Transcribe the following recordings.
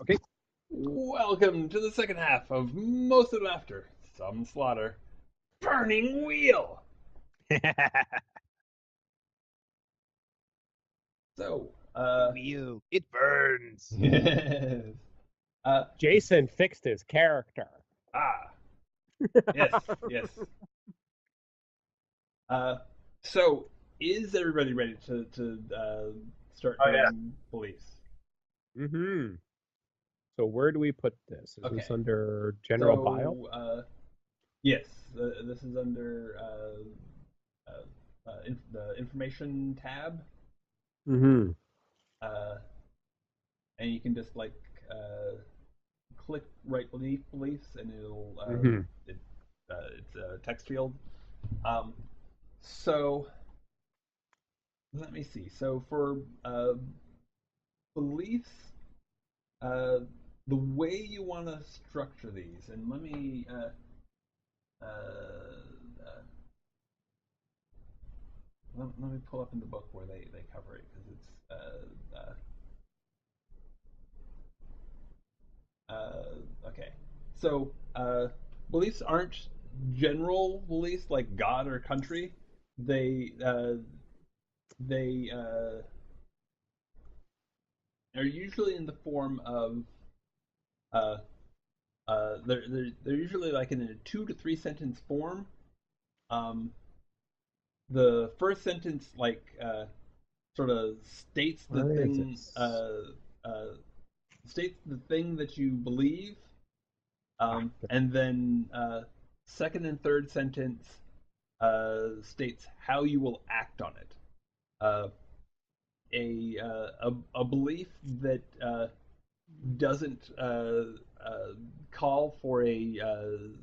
Okay. Welcome to the second half of Most of Laughter, Some Slaughter, Burning Wheel. So, Wheel. It burns. yes. uh, Jason fixed his character. ah, yes, yes. Uh, so, is everybody ready to start Oh yeah. doing beliefs? Mm-hmm. So where do we put this? Is this Okay. under general bio? So, yes, this is under the information tab. Mm-hmm. Uh, and you can just click right beneath beliefs, and Mm-hmm. it's a text field. Um, so let me see. So for beliefs, uh, the way you want to structure these, and uh, let me pull up in the book where they cover it because it's okay. So beliefs aren't general beliefs like God or country. They they are usually in the form of uh, they're usually like in a 2 to 3 sentence form. Um, the first sentence sort of Where is this? uh, states the thing that you believe. Ah, And then second and third sentence states how you will act on it. Uh, a belief that doesn't call for a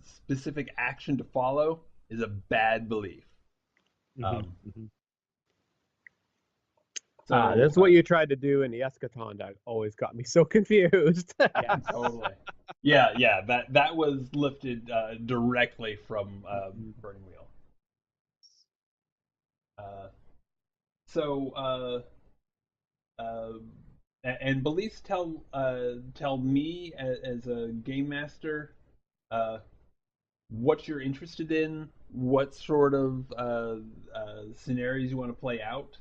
specific action to follow is a bad belief. mm-hmm. Um, Mm-hmm. so That's what you tried to do in the eschaton. That always got me so confused. yeah, totally. Yeah, yeah. That was lifted directly from Mhm. Burning Wheel. Uh, so uh, and beliefs tell me as a game master uh, what you're interested in, what sort of scenarios you want to play out,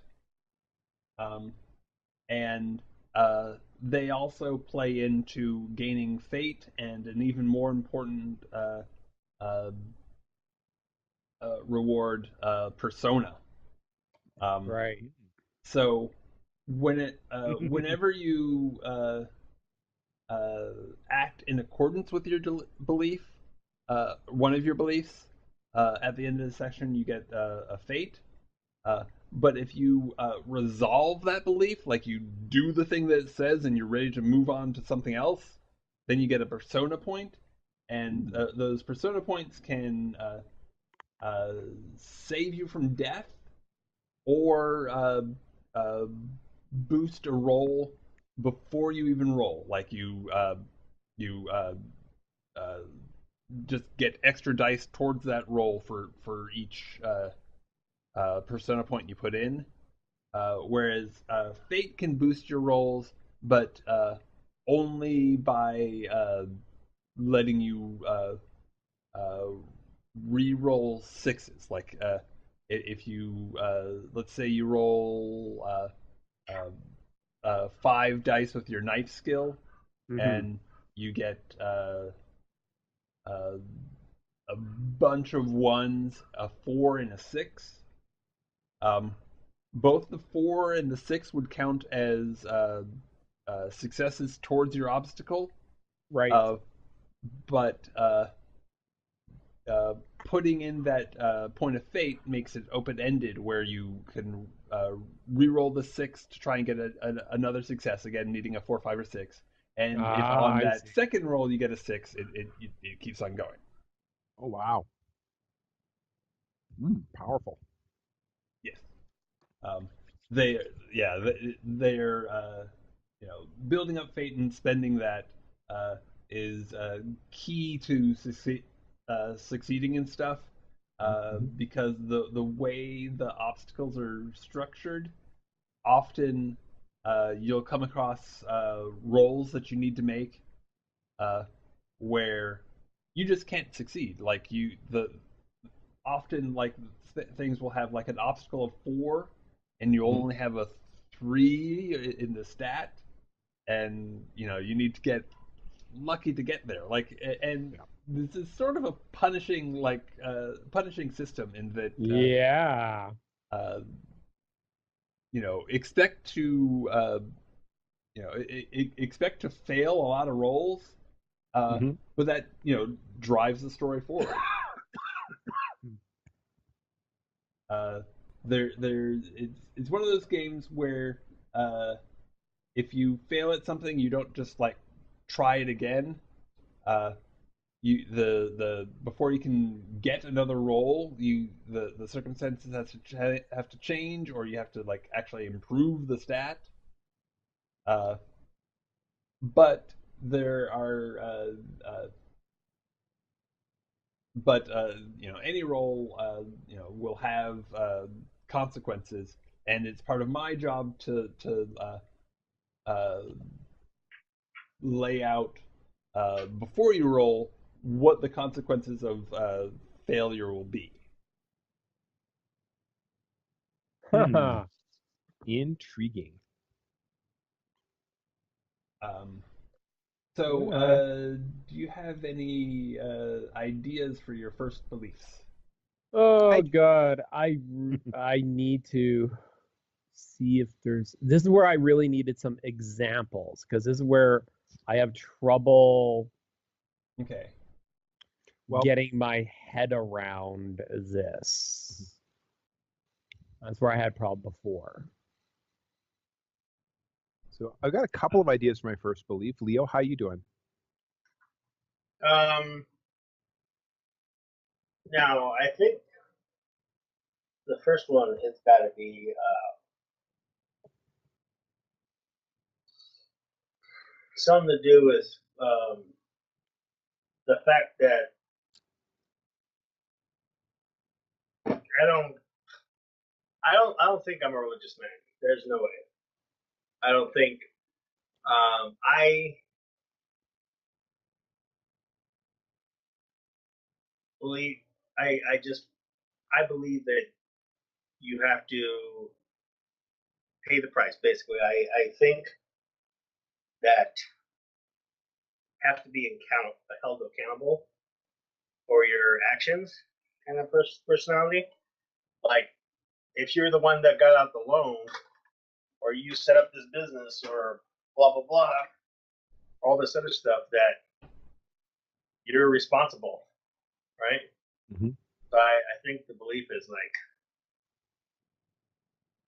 um, and they also play into gaining fate and an even more important uh, reward, persona. Um, Right. so whenever you uh, act in accordance with your belief, one of your beliefs, at the end of the session you get a fate. But if you resolve that belief, like you do the thing that it says and you're ready to move on to something else, then you get a persona point, and those persona points can uh, save you from death or uh, boost a roll before you even roll. Like you uh, just get extra dice towards that roll for each persona point you put in. Whereas fate can boost your rolls, but only by letting you uh, re-roll sixes. Like if you let's say you roll 5 dice with your knife skill, Mm-hmm. and you get uh, a bunch of ones, a 4 and a 6. Um, both the 4 and the 6 would count as successes towards your obstacle, Right. uh, but uh, putting in that point of fate makes it open ended, where you can re-roll the 6 to try and get another success again, needing a 4, 5, or 6. And if Ah, on I that see. second roll you get a 6, it keeps on going. Oh wow. Powerful. Yes. Um, they yeah they're building up fate and spending that is key to succeeding in stuff, Mhm. because the way the obstacles are structured often you'll come across roles that you need to make where you just can't succeed. Like the often like things will have like an obstacle of 4, and you only have a 3 in the stat, and you need to get lucky to get there. Like, and this is sort of a punishing punishing system in that Yeah. uh, expect to expect to fail a lot of rolls, but that drives the story forward. It's one of those games where if you fail at something, you don't just like try it again. The before you can get another roll, the circumstances have to change, or you have to like actually improve the stat. But there are any roll will have consequences, and it's part of my job to lay out before you roll what the consequences of failure will be. Intriguing. So, do you have any ideas for your first beliefs? Oh God, I need to see if this is where I really needed some examples, because this is where I have trouble Okay. getting my head around this. That's where I had problem before. So I've got a couple of ideas for my first belief. Leo, how you doing? Now, I think the first one has got to be something to do with the fact that I don't think I'm a religious man. There's no way. I don't think I believe I believe that you have to pay the price. Basically, I think that have to be held accountable for your actions, kind of personality. Like if you're the one that got out the loan, or you set up this business, or blah blah blah, all this other stuff, that you're responsible, right? Mm-hmm. So I think the belief is like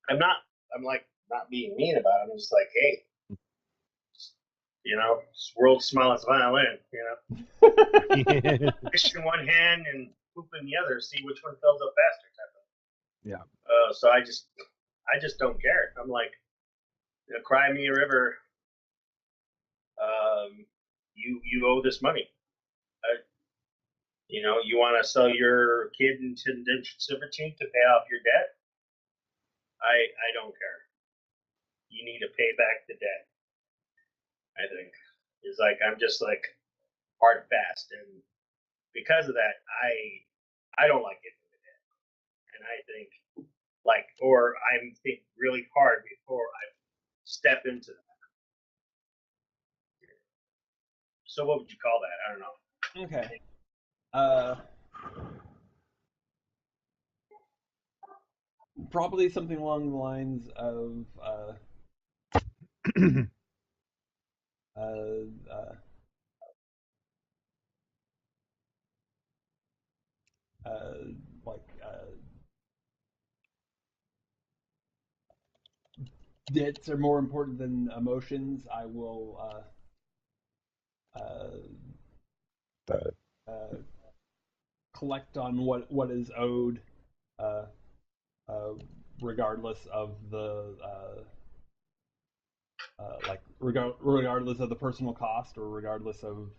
I'm like not being mean about it. I'm just like, hey, world's smallest violin, fish in one hand and poop in the other, see which one fills up faster, type of. Yeah. So I just don't care. I'm like, cry me a river. You owe this money. You want to sell your kid into indentured servitude to pay off your debt? I don't care. You need to pay back the debt. I think it's like I'm just like hard fast, and because of that, I don't like getting into debt, and I think I think really hard before I step into that. So what would you call that? I don't know. Okay. Probably something along the lines of like debts are more important than emotions. I will collect on what is owed, uh, regardless of the regardless of the personal cost, or regardless of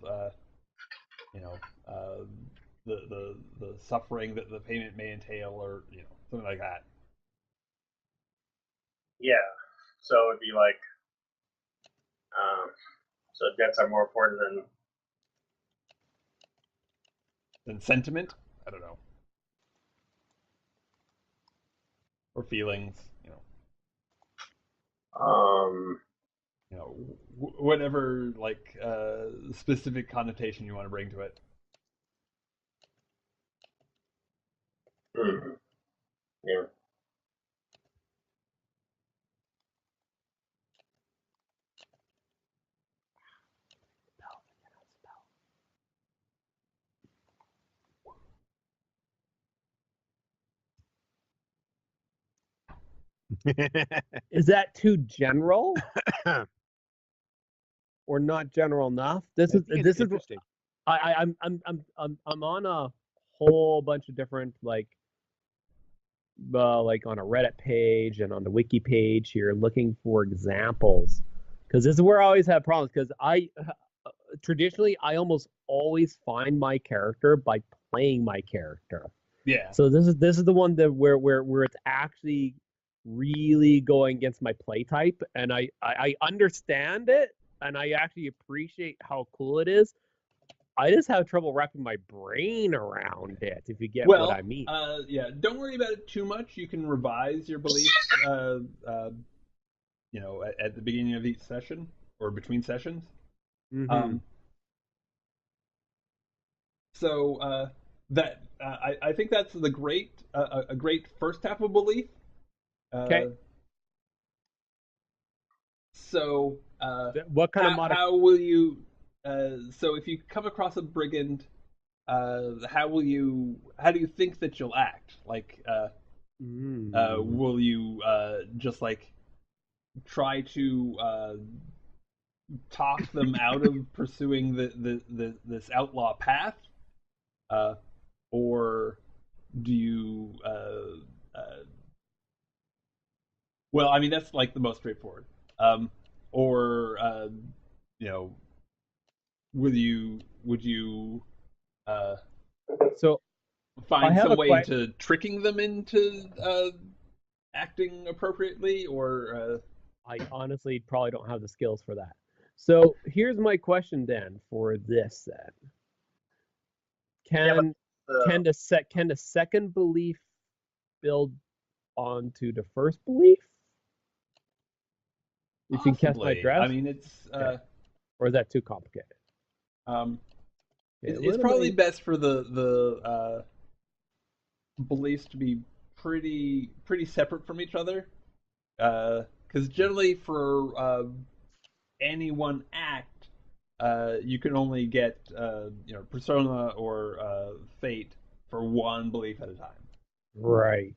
you know the suffering that the payment may entail, or something like that. Yeah. So it'd be like, so debts are more important Than sentiment? I don't know. Or feelings, whatever like specific connotation you want to bring to it. yeah. Is that too general? Or not general enough? This is interesting. I'm on a whole bunch of different like on a Reddit page and on the wiki page here looking for examples, because this is where I always have problems, because I traditionally I almost always find my character by playing my character. Yeah. So this is the one that where it's actually really going against my play type, and I understand it and I actually appreciate how cool it is. I just have trouble wrapping my brain around it, if you get what I mean. Yeah, don't worry about it too much. You can revise your beliefs, at the beginning of each session or between sessions. Mm-hmm. I think that's a great first half of belief. Okay. So, what kind of how will you? So, if you come across a brigand, how do you think that you'll act? Like, will you just like try to talk them out of pursuing this outlaw path, or do you? Well, I mean that's like the most straightforward. Or would you so find some way to tricking them into acting appropriately, or I honestly probably don't have the skills for that. So here's my question then for this then. Can the second belief build onto the first belief? If you can catch my drift? I mean, it's or is that too complicated? It's probably best for the beliefs to be pretty separate from each other, because generally for any one act, you can only get persona or fate for one belief at a time. Right.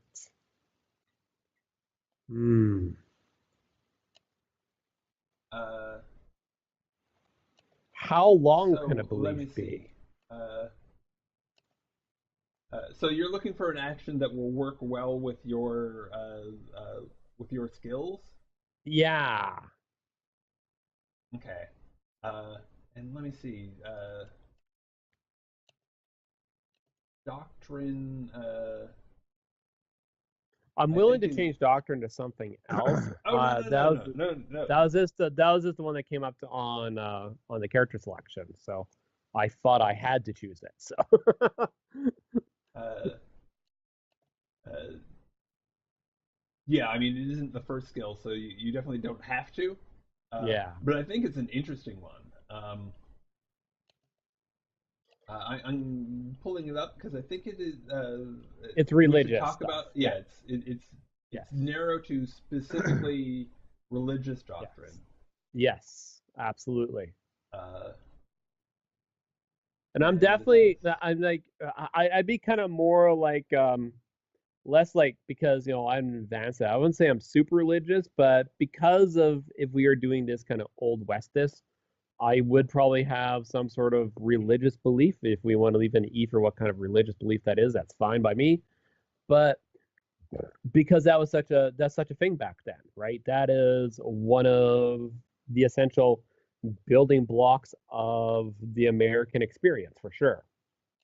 How long can a belief be? So you're looking for an action that will work well with your skills? Yeah. Okay. And let me see. Doctrine. I'm willing to change doctrine to something else. No. That was just the one that came up on the character selection. So I thought I had to choose it. So. Yeah, I mean it isn't the first skill, so you definitely don't have to. Yeah. But I think it's an interesting one. I'm pulling it up because I think it is. It's religious. Talk about it's narrow to specifically religious doctrine. Yes, absolutely. And I'm definitely I'd be kind of more like less like, because I'm advanced. I wouldn't say I'm super religious, but because of if we are doing this kind of old westist, I would probably have some sort of religious belief. If we want to leave an E for what kind of religious belief that is, that's fine by me. But because that's such a thing back then, right? That is one of the essential building blocks of the American experience, for sure.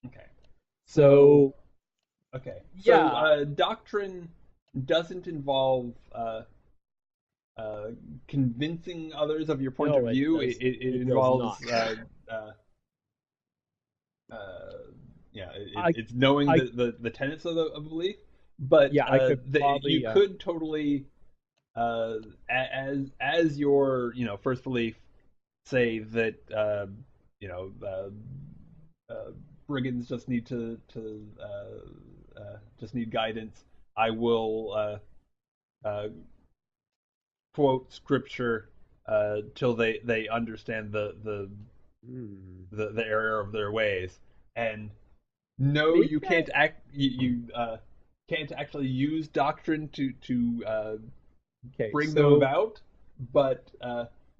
Okay. So okay. So doctrine doesn't involve convincing others of your point No, of it view. does- It it does involves not. yeah, I- it's knowing I- the tenets of the belief. But Yeah, I could probably, you could totally, as your first belief, say that you know brigands just need to just need guidance. I will quote scripture till they understand the error of their ways. And no, Maybe you can't can't actually use doctrine to Okay, bring them so about, but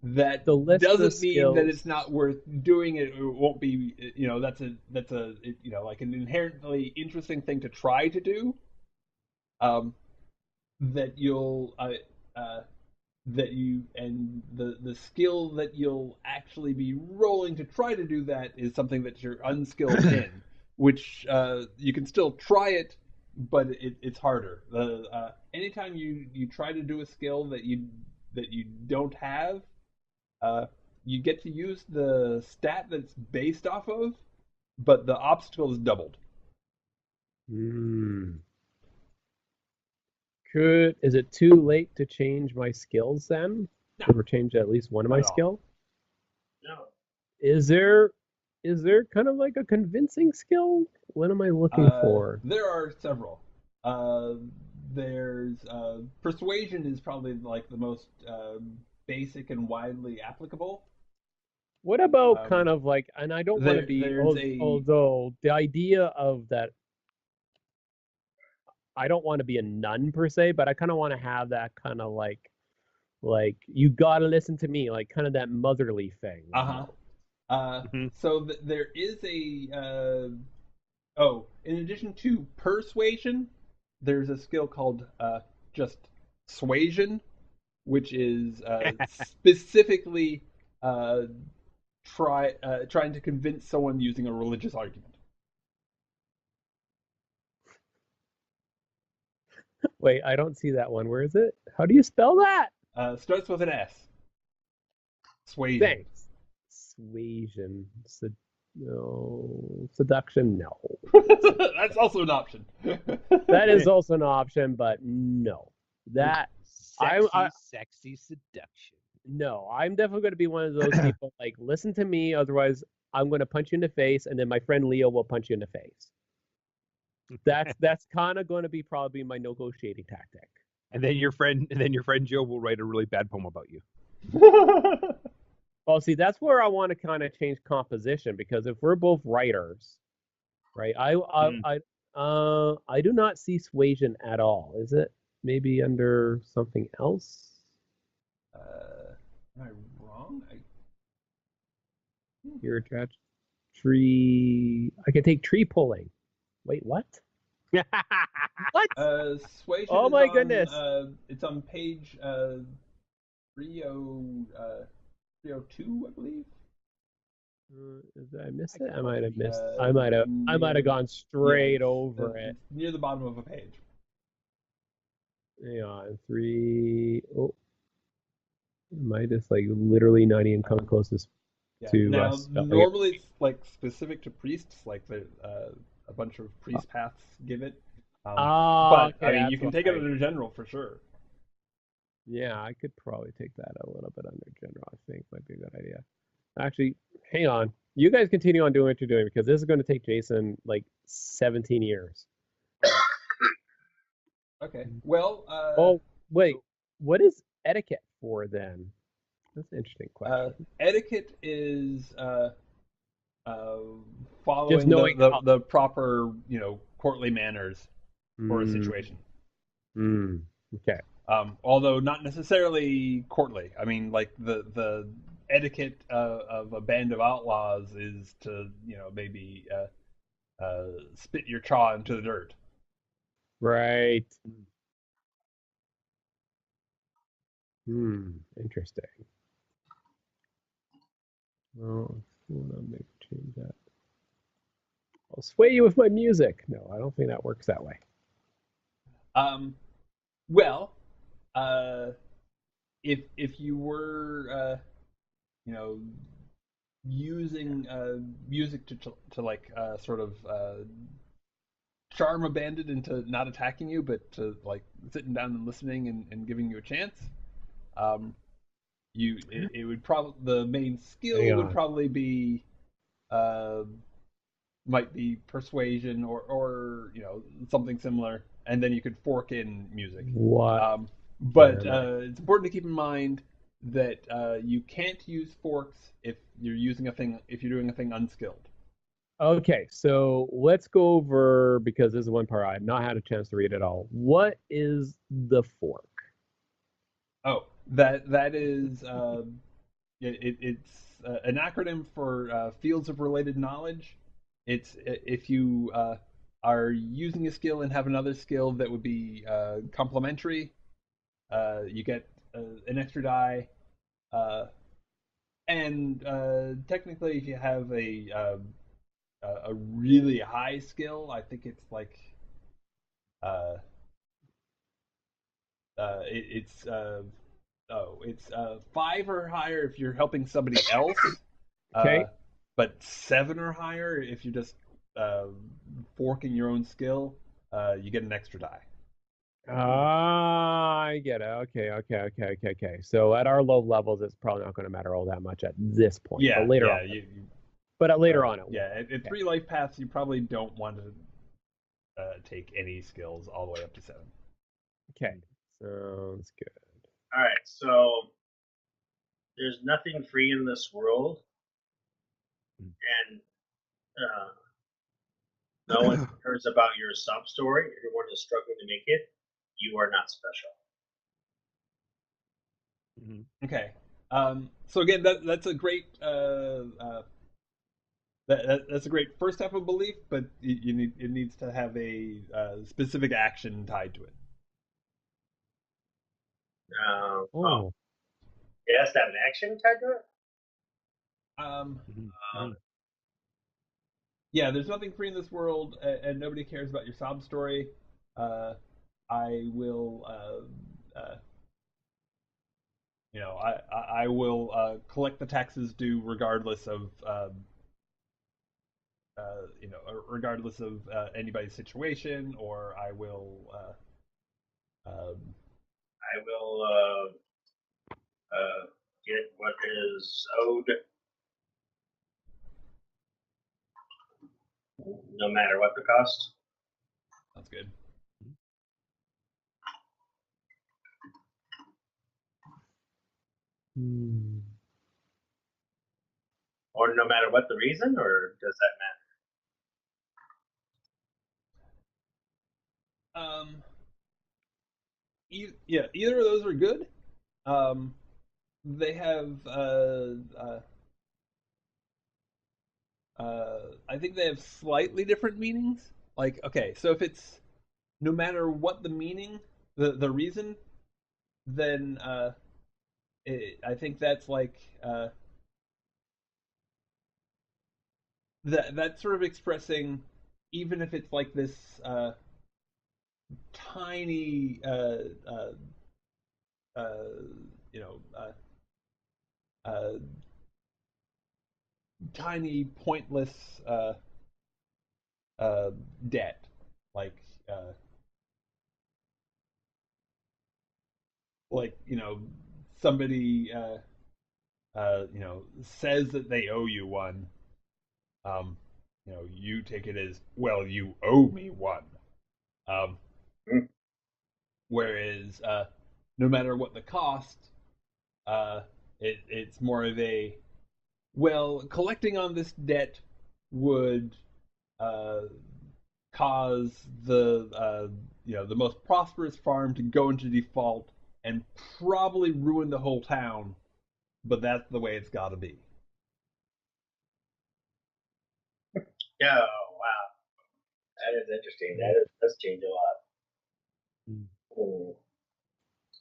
that the list of doesn't mean that skills- it's not worth doing. It won't be, that's like an inherently interesting thing to try to do. That you'll that you and the skill that you'll actually be rolling to try to do that is something that you're unskilled in, which you can still try it, but it's harder. Anytime you try to do a skill that you don't have, you get to use the stat that's based off of, but the obstacle is doubled. Is it too late to change my skills then? No. Or change at least one of my Not at all. skills? No. Is there kind of like a convincing skill? What am I looking for? There are several. There's persuasion is probably like the most basic and widely applicable. What about kind of like, and I don't want to be, although the idea of that, I don't want to be a nun per se, but I kind of want to have that kind of like you gotta listen to me, like kind of that motherly thing. So there is a in addition to persuasion, there's a skill called just suasion, which is specifically trying to convince someone using a religious argument. Wait, I don't see that one. Where is it? How do you spell that? Starts with an S. Suasion. Thanks. Suasion. No. Seduction? No. That's also an option. That is also an option, but no. That Sexy seduction. no, I'm definitely going to be one of those people like, listen to me, otherwise I'm going to punch you in the face, and then my friend Leo will punch you in the face. That's kind of going to be probably my negotiating tactic. And then your friend Joe will write a really bad poem about you. Well, see, that's where I want to kind of change composition, because if we're both writers, right? I do not see suasion at all. Is it maybe under something else? Am I wrong? You're attached tree. I can take tree pulling. Wait, what? What? Suasion Oh is my on, goodness. It's on page 302, I believe. Did I miss it? I might have missed. I might have gone straight over it. It's near the bottom of a page. Hang on, 3. Oh, am I just like literally not even coming closest Yeah. to Now, spelling it? normally it's like specific to priests, like a bunch of priest paths give it. But I okay, mean, you that's can take it why. under general for sure. Yeah, I could probably take that a little bit under general. I think might be a good idea. Actually, hang on. You guys continue on doing what you're doing, because this is going to take Jason like 17 years. Okay. Well. Oh, wait. What is etiquette for then? That's an interesting question. Etiquette is following Just knowing the proper, courtly manners for a situation. Okay. Although not necessarily courtly. I mean, like the etiquette of a band of outlaws is to, maybe spit your chaw into the dirt. Right. Interesting. Well, I'll maybe change that. I'll sway you with my music. No, I don't think that works that way. Well, if you were using music to like sort of charm a bandit into not attacking you, but to like sitting down and listening and giving you a chance, it would probably, the main skill would probably be might be persuasion or something similar, and then you could fork in music. What? But it's important to keep in mind that you can't use forks if you're doing a thing unskilled. Okay, so let's go over, because this is one part I've not had a chance to read at all. What is the fork? Oh, that is it's an acronym for fields of related knowledge. It's if you are using a skill and have another skill that would be complementary, you get an extra die. And technically, if you have a really high skill, I think it's like uh, it's 5 or higher if you're helping somebody else. Okay. But 7 or higher if you're just forking your own skill. You get an extra die. I get it. Okay. So at our low levels, it's probably not going to matter all that much at this point. Yeah, but later yeah, on. But later on, it will. Yeah, at 3 life paths, you probably don't want to take any skills all the way up to 7. Okay, sounds good. All right, so there's nothing free in this world, and no one cares about your sub story. Everyone is struggling to make it. You are not special. Okay. So again, that's a great that's a great first step of belief, but it needs to have a specific action tied to it. It has to have an action tied to it. Yeah, there's nothing free in this world, and nobody cares about your sob story. I will, I will collect the taxes due regardless of, regardless of anybody's situation, or I will. I will get what is owed, no matter what the cost. Sounds good. Or no matter what the reason, or does that matter? Either of those are good. They have I think they have slightly different meanings. Like, okay, so if it's no matter what the meaning, the reason, then I think that's like that's sort of expressing, even if it's like this tiny tiny pointless debt, like somebody says that they owe you one. You take it as, well, you owe me one. Whereas no matter what the cost, it's more of a, well, collecting on this debt would cause the the most prosperous farm to go into default and probably ruin the whole town, but that's the way it's got to be. Yeah, wow, that is interesting. That does change a lot.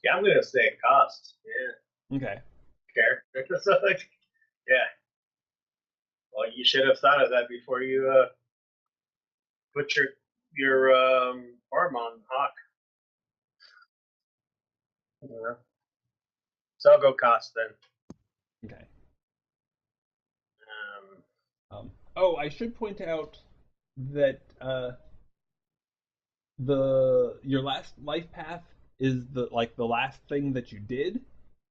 Yeah, I'm gonna say cost. Yeah. Okay. Care. Yeah. Well, you should have thought of that before you put your farm on Hawk. Yeah. So I'll go cost then. Okay. Oh, I should point out that your last life path is the last thing that you did.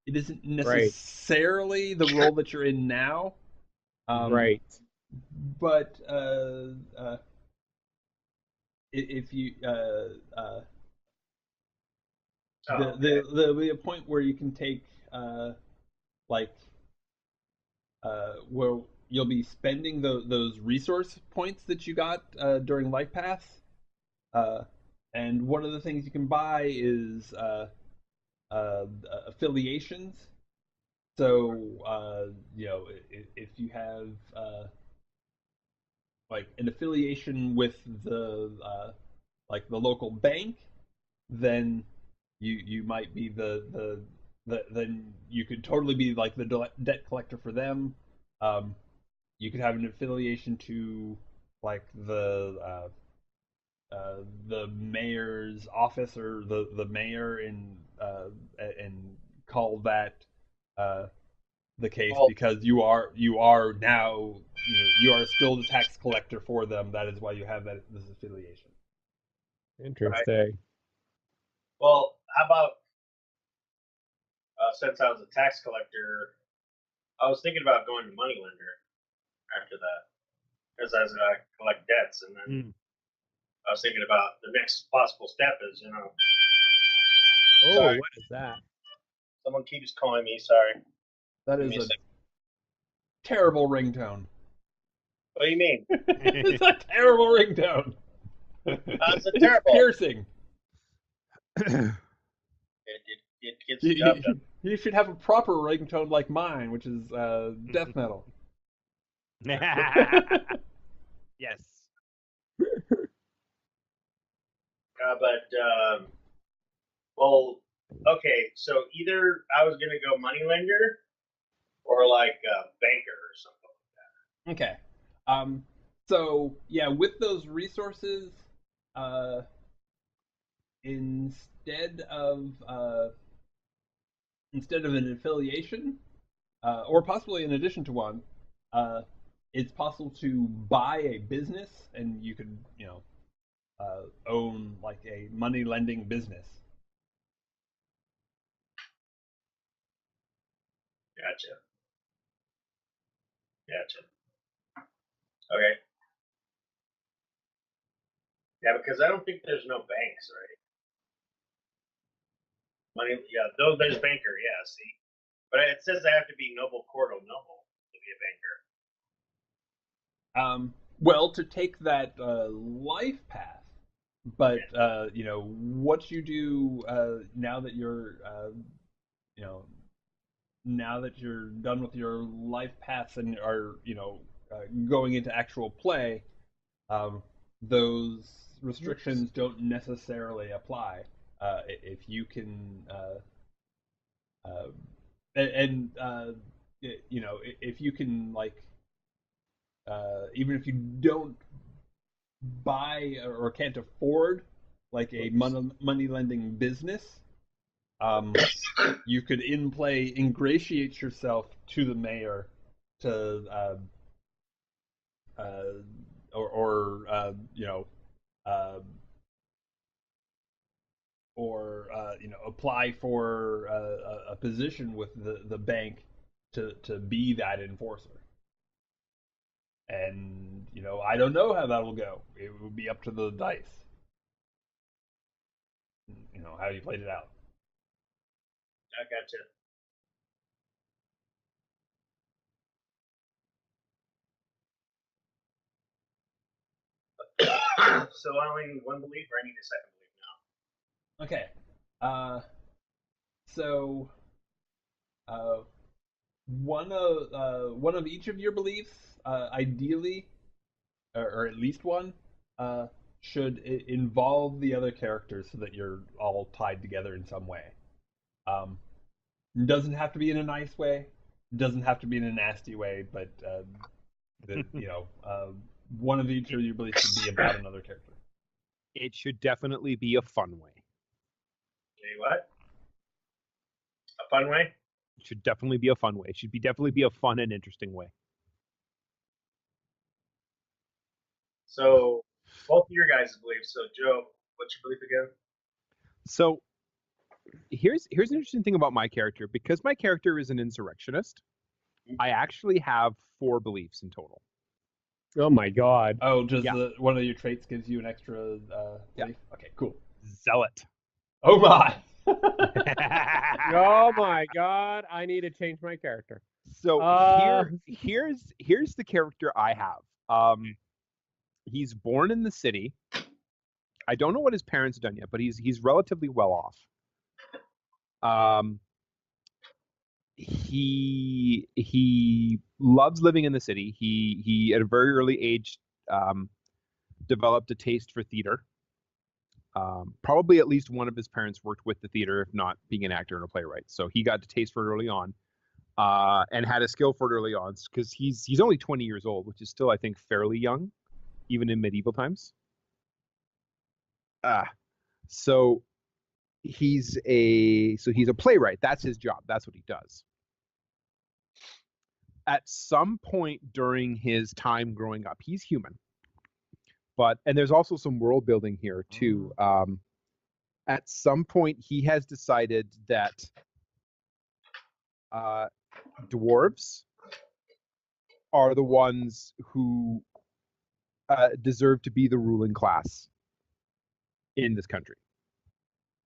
It isn't necessarily the role that you're in now. Right. But if you there'll be a point where you can take where you'll be spending those resource points that you got during life paths. And one of the things you can buy is affiliations. So if you have an affiliation with the local bank, then you might be then you could totally be like the debt collector for them. You could have an affiliation to like the mayor's office or the mayor and call that the case because you are now you are still the tax collector for them. That is why you have this affiliation. Interesting. Right. Well, how about since I was a tax collector, I was thinking about going to moneylender after that, because I was going to collect debts, and then I was thinking about the next possible step is, Oh, sorry. what is that? Someone keeps calling me. Sorry. That is a terrible ringtone. What do you mean? It's a terrible ringtone. It's a terrible. Piercing. It gets the job done. You should have a proper ringtone like mine, which is death metal. Yes. Well, okay. So either I was gonna go moneylender or like a banker or something like that. Okay. So yeah, with those resources, instead of an affiliation, or possibly in addition to one, it's possible to buy a business, and you could own like a money lending business. Gotcha. Okay. Yeah, because I don't think there's no banks, right? Money, yeah, though there's banker, yeah, see. But it says I have to be noble court or noble to be a banker. Well, to take that life path, but what you do now that you're now that you're done with your life paths and are going into actual play, those restrictions don't necessarily apply. If you can if you can even if you don't buy or can't afford like a money lending business, you could in play ingratiate yourself to the mayor to apply for a position with the bank to be that enforcer. And I don't know how that will go. It would be up to the dice. How you played it out. I gotcha. So I only need one belief, or I need a second belief now? Okay. So one of each of your beliefs, ideally, or at least one, should involve the other characters so that you're all tied together in some way. Doesn't have to be in a nice way. Doesn't have to be in a nasty way, but one of each of your beliefs should be about another character. It should definitely be a fun way. Okay, what? A fun way? Should definitely be a fun way. Should be definitely be a fun and interesting way. So both of your guys' beliefs. So Joe, what's your belief again? So here's an interesting thing about my character. Because my character is an insurrectionist, I actually have 4 beliefs in total. Oh my god. Oh, just Yeah. one of your traits gives you an extra Yeah. belief? Okay, cool. Zealot. Oh my! Oh my god. I need to change my character. So Uh, here's the character I have. He's born in the city. I don't know what his parents have done yet, but he's relatively well off. He loves living in the city. He at a very early age developed a taste for theater. Probably at least one of his parents worked with the theater, if not being an actor and a playwright. So he got the taste for it early on, and had a skill for it early on because he's only 20 years old, which is still, I think, fairly young, even in medieval times. So he's a playwright. That's his job. That's what he does. At some point during his time growing up, he's human. And there's also some world building here too. At some point, he has decided that dwarves are the ones who deserve to be the ruling class in this country.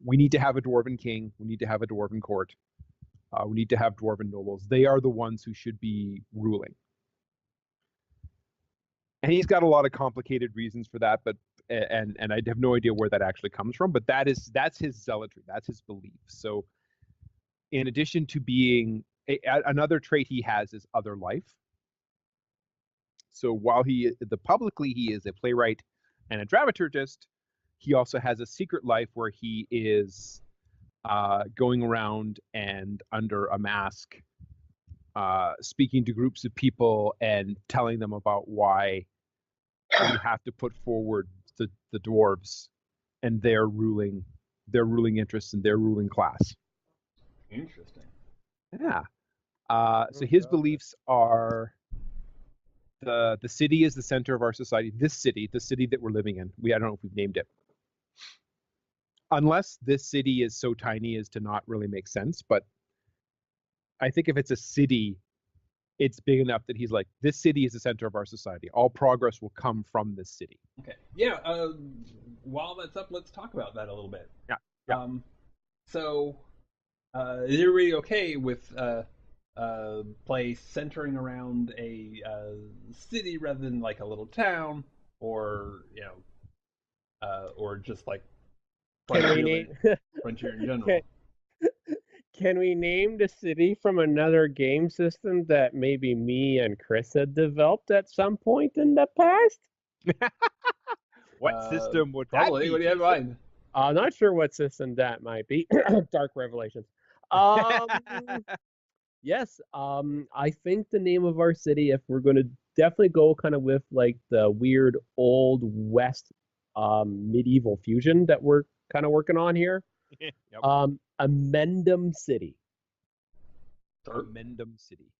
We need to have a dwarven king. We need to have a dwarven court. We need to have dwarven nobles. They are the ones who should be ruling. And he's got a lot of complicated reasons for that, and I have no idea where that actually comes from, but that's his zealotry, that's his belief. So in addition to being another trait he has is other life. So while publicly he is a playwright and a dramaturgist, he also has a secret life where he is going around and under a mask, speaking to groups of people and telling them about why we have to put forward the dwarves and their ruling interests and their ruling class. Interesting. Yeah. So his beliefs are the city is the center of our society. This city, the city that we're living in. I don't know if we've named it. Unless this city is so tiny as to not really make sense, but I think if it's a city, it's big enough that he's like, this city is the center of our society. All progress will come from this city. Okay. Yeah. While that's up, let's talk about that a little bit. Yeah. So, is everybody okay with play centering around a city rather than like a little town, or or just like frontier in general? Can we name the city from another game system that maybe me and Chris had developed at some point in the past? What system would probably, that be? What do you have in mind? I'm not sure what system that might be. Dark Revelations. Yes, I think the name of our city, if we're going to definitely go kind of with like the weird old West medieval fusion that we're kind of working on here. Yep. Amendum City. Amendum City.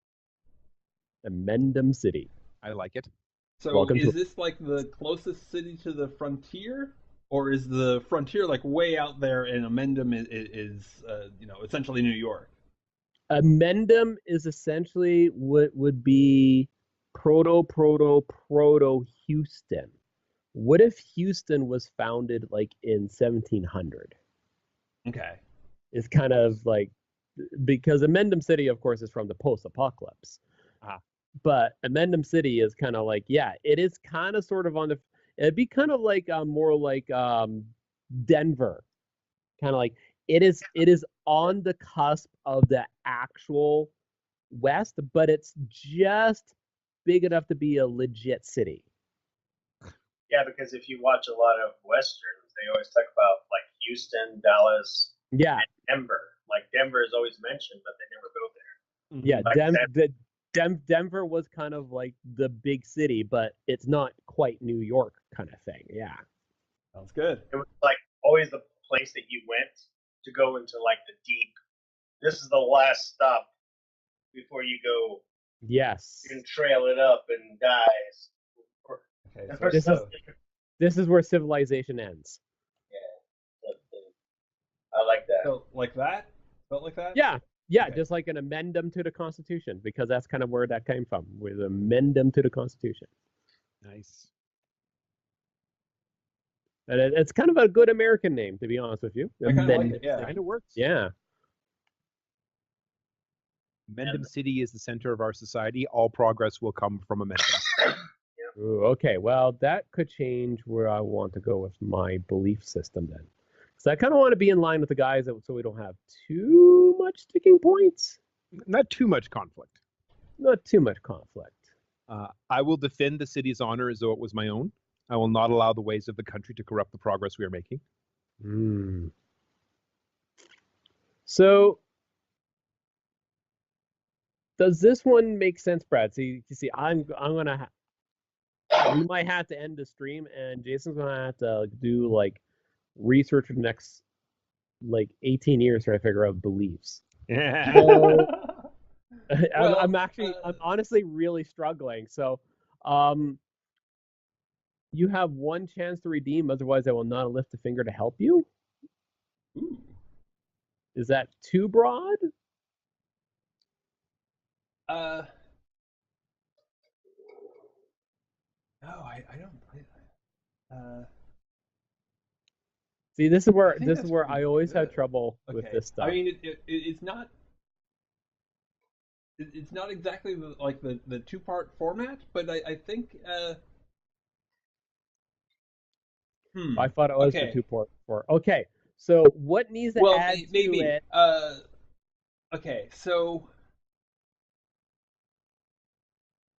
Amendum City. I like it. So Welcome is this like the closest city to the frontier, or is the frontier like way out there and Amendum is essentially New York? Amendum is essentially what would be proto Houston. What if Houston was founded like in 1700? Okay. It's kind of like, because Amendum City, of course, is from the post-apocalypse. But Amendum City is kind of like, yeah, it is kind of sort of on the, it'd be kind of like more like Denver. Kind of like, it is on the cusp of the actual West, but it's just big enough to be a legit city. Yeah, because if you watch a lot of Westerns, they always talk about like Houston, Dallas, Yeah, and Denver. Like Denver is always mentioned, but they never go there. yeah. Like Denver was kind of like the big city, but it's not quite New York kind of thing. Yeah. Sounds good. It was like always the place that you went to go into like the deep. This is the last stop before you go Yes. and trail it up and dies. Okay, Or This is- something. This is where civilization ends. Something. I like that. so like that? Felt like that? Yeah, Okay. just like an amendum to the Constitution, because that's kind of where that came from, with amendum to the Constitution. Nice. And it's kind of a good American name, to be honest with you. I kinda like Amendum it, yeah. City. Kind of works. Yeah. Amendum City is the center of our society. All progress will come from Amendum. Ooh, okay, well, that could change where I want to go with my belief system then. Because I kind of want to be in line with the guys so we don't have too much sticking points. Not too much conflict. Not too much conflict. I will defend the city's honor as though it was my own. I will not allow the ways of the country to corrupt the progress we are making. So, does this one make sense, Brad? See, you see, I'm gonna. We might have to end the stream, and Jason's gonna have to do like research for the next like 18 years trying to figure out beliefs. So, I'm honestly really struggling. So, you have one chance to redeem, otherwise I will not lift a finger to help you. Ooh. Is that too broad? No, I don't play that. See, this is where I think that's I pretty always have good. trouble with Okay. this stuff. I mean, it's not. It's not exactly like the two-part format, but I think. I thought it was Okay. the 2.4. Okay, so what needs to add maybe. to it? Okay, so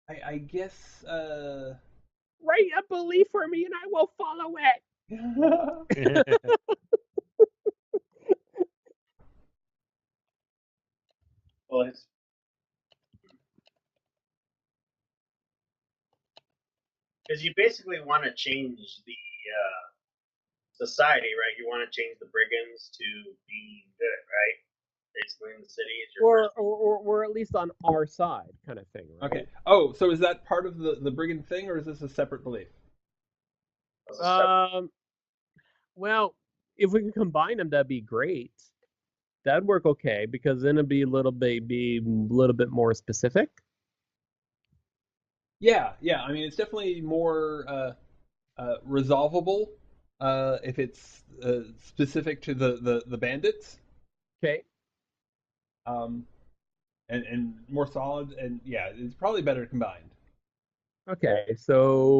I guess. Write a belief for me, and I will follow it. Well, it's because you basically want to change the society, right? You want to change the brigands to being good, right? Basically, in the city is your or at least on our side, kind of thing, right? Okay. Oh, so is that part of the brigand thing, or is this a separate belief? Well, if we can combine them, that'd be great. That'd work okay, because then it'd be a little bit more specific. Yeah. I mean, it's definitely more resolvable if it's specific to the bandits. Okay. And more solid, and yeah, it's probably better combined. Okay, so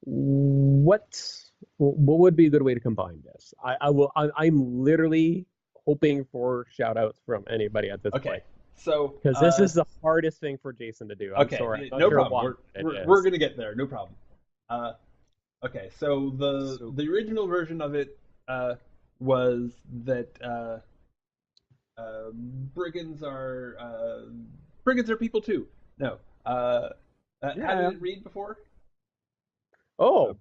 what would be a good way to combine this? I'm literally hoping for shout outs from anybody at this Okay, point. so Because this is the hardest thing for Jason to do. I'm okay, sorry. no problem. We're gonna get there. No problem. Okay, so the original version of it was that brigands are people too. No. How did it read before? Oh,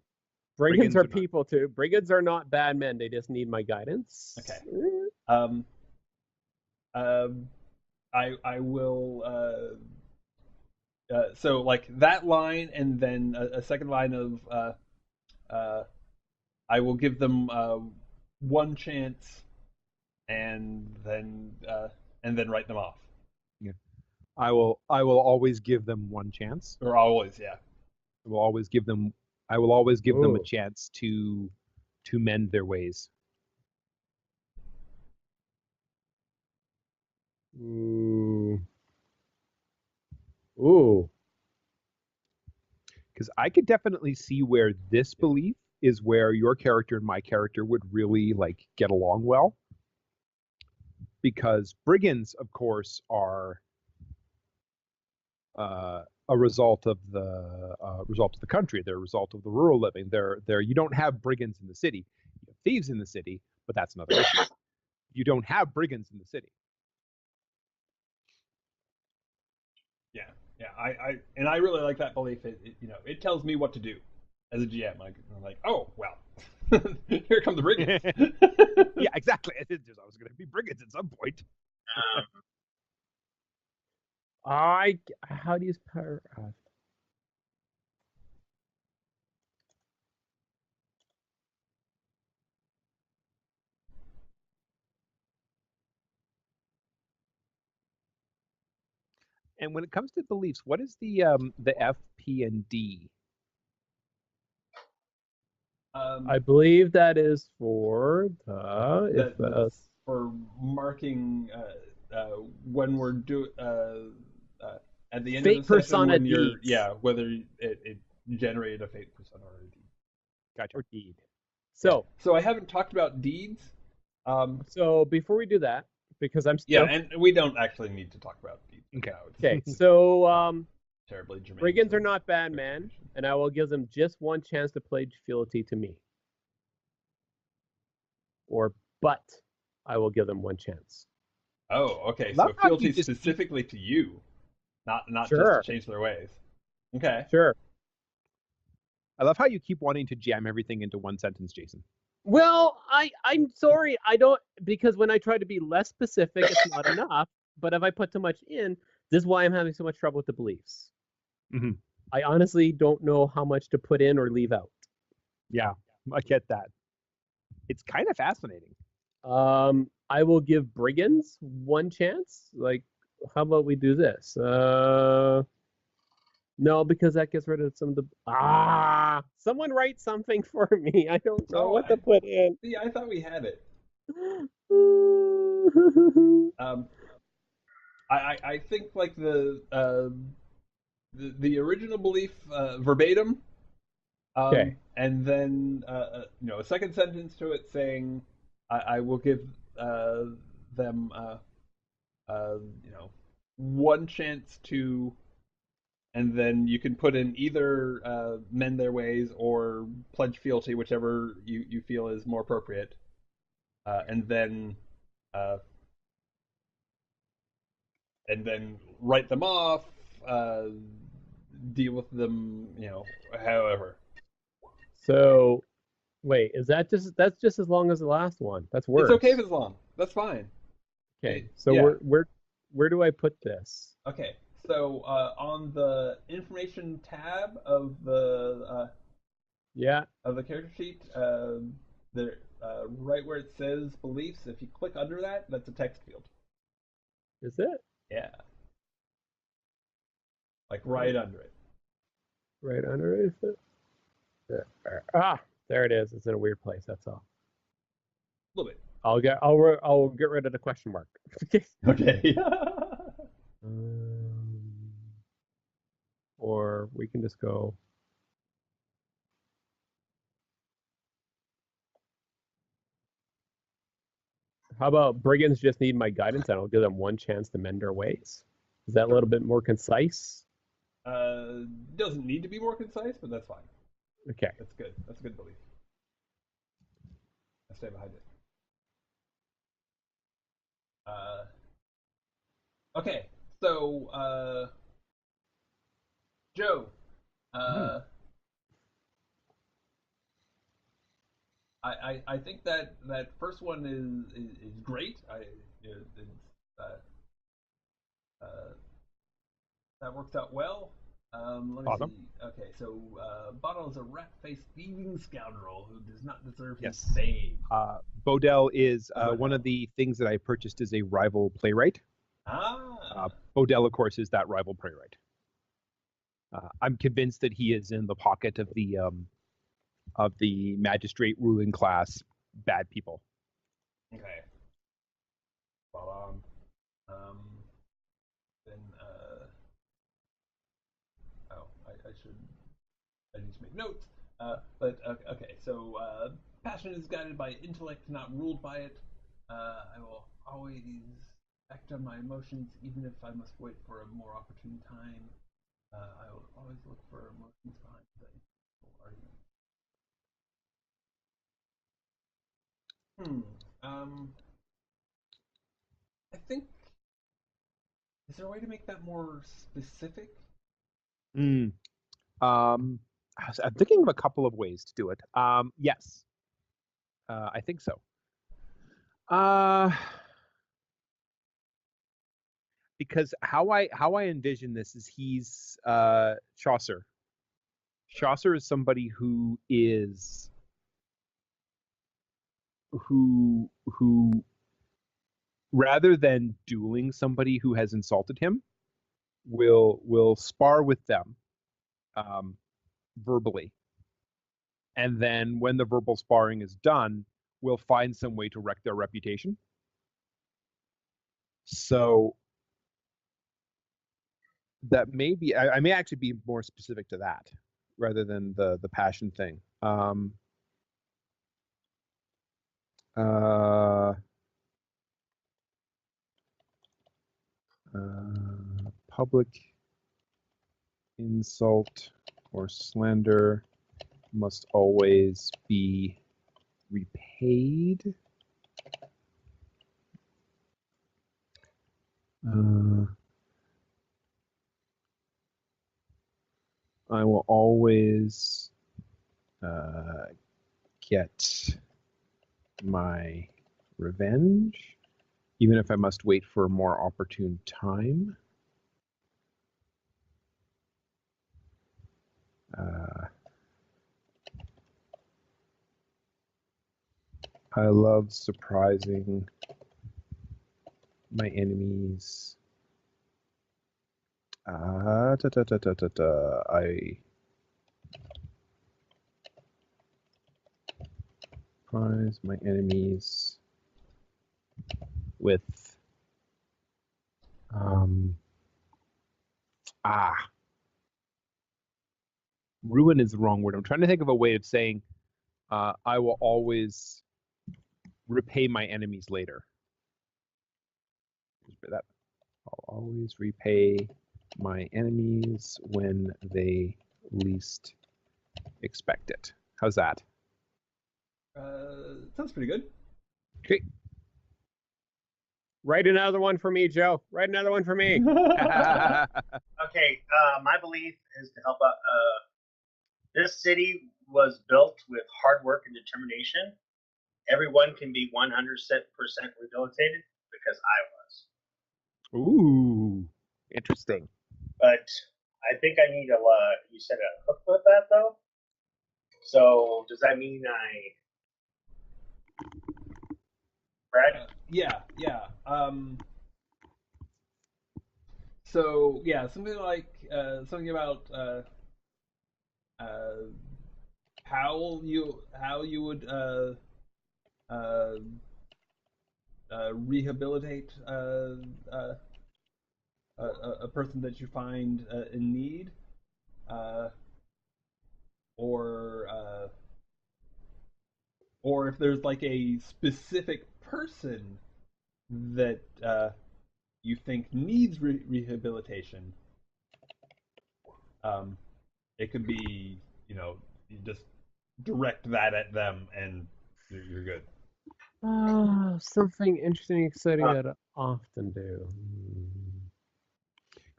brigands are are not. people too. Brigands are not bad men. They just need my guidance. Okay. I will. So like that line, and then a second line of I will give them one chance, and then write them off. Yeah. I will always give them one chance. Or always, yeah. I will always give them them a Ooh. chance to mend their ways. Ooh. Because I could definitely see where this belief is where your character and my character would really like get along well. Because brigands, of course, are a result of the country. They're a result of the rural living. You don't have brigands in the city. You have thieves in the city, but that's another issue. You don't have brigands in the city. Yeah. I really like that belief. It tells me what to do as a GM. I'm like, oh well. Here come the brigands. Yeah, exactly. There's always going to be brigands at some point. How do you use power? And when it comes to beliefs, what is the F, P, and D? I believe that is for the that's for marking when we're doing at the end Fate of the session persona when you're deeds. whether it generated a fate persona or a deed. Gotcha. or deed. So So I haven't talked about deeds. so before we do that, because I'm still And we don't actually need to talk about deeds. Okay. Now. It's okay. So terribly germane. brigands to are not bad, man, expectation. and I will give them just one chance to pledge fealty to me. But I will give them one chance. Oh, okay. Love So how fealty you just specifically to you, not Sure. just to change their ways. Okay. Sure. I love how you keep wanting to jam everything into one sentence, Jason. Well, I'm sorry, I don't, because when I try to be less specific, it's not enough. But if I put too much in, this is why I'm having so much trouble with the beliefs. Mm-hmm. I honestly don't know how much to put in or leave out. Yeah, I get that. It's kind of fascinating. I will give brigands one chance. Like, how about we do this? No, because that gets rid of some of the. Someone write something for me. I don't know what to put in. Yeah, I thought we had it. I think like the original belief verbatim. Okay. And then a second sentence to it saying, I will give them one chance to, and then you can put in either mend their ways or pledge fealty, whichever you feel is more appropriate, and then write them off, deal with them, however. So, wait, that's just as long as the last one? That's worse. It's okay if it's long. That's fine. Okay, so Yeah. where do I put this? Okay, so on the information tab of the character sheet, right where it says beliefs, if you click under that, that's a text field. Is it? Yeah. Like right under it. Right under it? Is it? There it is. It's in a weird place. That's all. A little bit. I'll get rid of the question mark. Okay. Or we can just go. How about brigands just need my guidance and I'll give them one chance to mend their ways? Is that a little bit more concise? Doesn't need to be more concise, but that's fine. Okay. That's good. That's a good belief. I stay behind it. Okay, so Joe, I think that first one is great. That works out well. Let me Awesome. see. Okay, so Bottle is a rat-faced thieving scoundrel who does not deserve Yes. his fame. Bodell is one of the things that I purchased as a rival playwright. Bodell, of course, is that rival playwright. I'm convinced that he is in the pocket of the magistrate ruling class bad people. Okay. Spot on. Then I need to make notes. But okay, so passion is guided by intellect, not ruled by it. I will always act on my emotions, even if I must wait for a more opportune time. I will always look for emotions behind the argument. I think. Is there a way to make that more specific? I'm thinking of a couple of ways to do it. Yes. I think so. Because how I envision this is he's Chaucer. Chaucer is somebody who rather than dueling somebody who has insulted him, will spar with them verbally, and then when the verbal sparring is done, will find some way to wreck their reputation. So that may be, I may actually be more specific to that rather than the passion thing. Public insult or slander must always be repaid. I will always get my revenge, even if I must wait for a more opportune time. I love surprising my enemies. I surprise my enemies with ruin is the wrong word. I'm trying to think of a way of saying I will always repay my enemies later. That I'll always repay my enemies when they least expect it. How's that? Sounds pretty good. Okay. Write another one for me, Joe. Write another one for me. Okay, my belief is to help out. This city was built with hard work and determination. Everyone can be 100% rehabilitated because I was. Ooh, interesting. But I think I need you said a hook with that though. So does that mean Brad? Yeah. So yeah, something like something about how you would rehabilitate a person that you find in need, or if there's like a specific person that you think needs rehabilitation. It could be, you just direct that at them and you're good. Something interesting, exciting that I often do.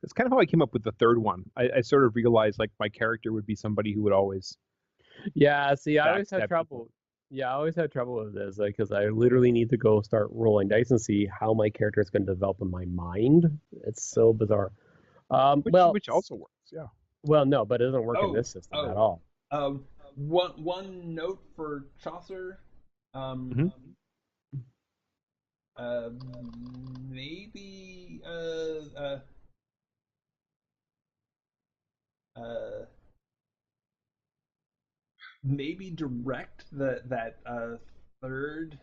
That's kind of how I came up with the third one. I sort of realized like my character would be somebody who would always. Yeah, see, I always backstab had trouble. people. Yeah, I always had trouble with this, like, because I literally need to go start rolling dice and see how my character is going to develop in my mind. It's so bizarre. Which also works, yeah. Well, no, but it doesn't work in this system at all. One note for Chaucer. Maybe maybe direct that third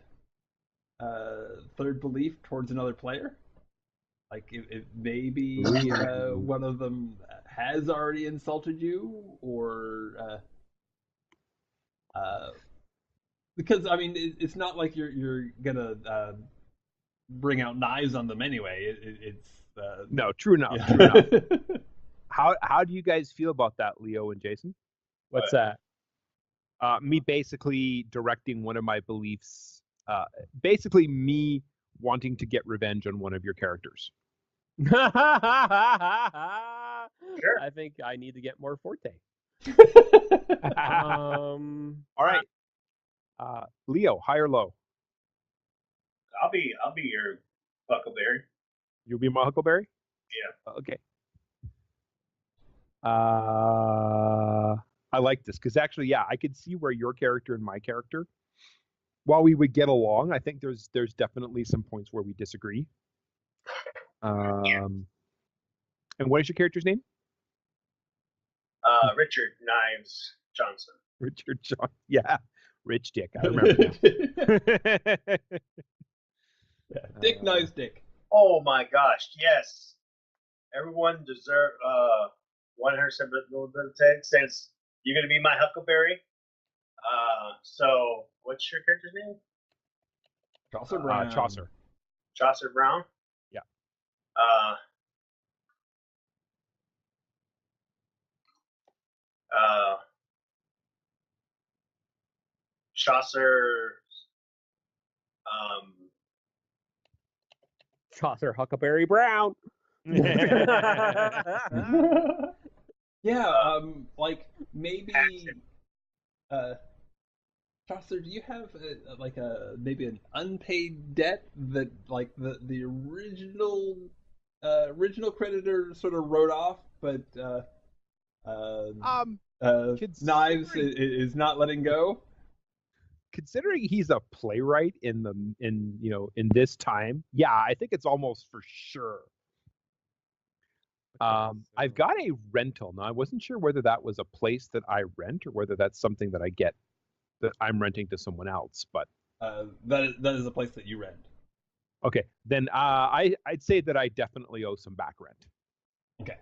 belief towards another player. Like if maybe one of them has already insulted you, or because I mean it's not like you're gonna bring out knives on them anyway. It's no, true enough. Yeah. True enough. How do you guys feel about that, Leo and Jason? What's that? Me basically directing one of my beliefs. Basically, me wanting to get revenge on one of your characters. Sure. Sure. I think I need to get more forte. All right. Leo, high or low? I'll be your Huckleberry. You'll be my Huckleberry? Yeah. Okay. I like this because actually, yeah, I could see where your character and my character, while we would get along, I think there's definitely some points where we disagree. And what is your character's name? Richard Knives Johnson. Richard John. Yeah, Rich Dick. I remember now. Yeah, Dick Knives Dick. Oh my gosh, yes. Everyone deserve 100% since you're gonna be my Huckleberry. So what's your character's name? Chaucer Brown. Chaucer. Chaucer Brown. Yeah. Chaucer. Chaucer Huckleberry Brown. Yeah, like maybe Accent. Chaucer, do you have maybe an unpaid debt that like the original creditor sort of wrote off, but Knives is not letting go? Considering he's a playwright in this time, yeah, I think it's almost for sure. I've got a rental now. I wasn't sure whether that was a place that I rent or whether that's something that I get that I'm renting to someone else. But that is a place that you rent. okay, then I'd say that I definitely owe some back rent. Okay.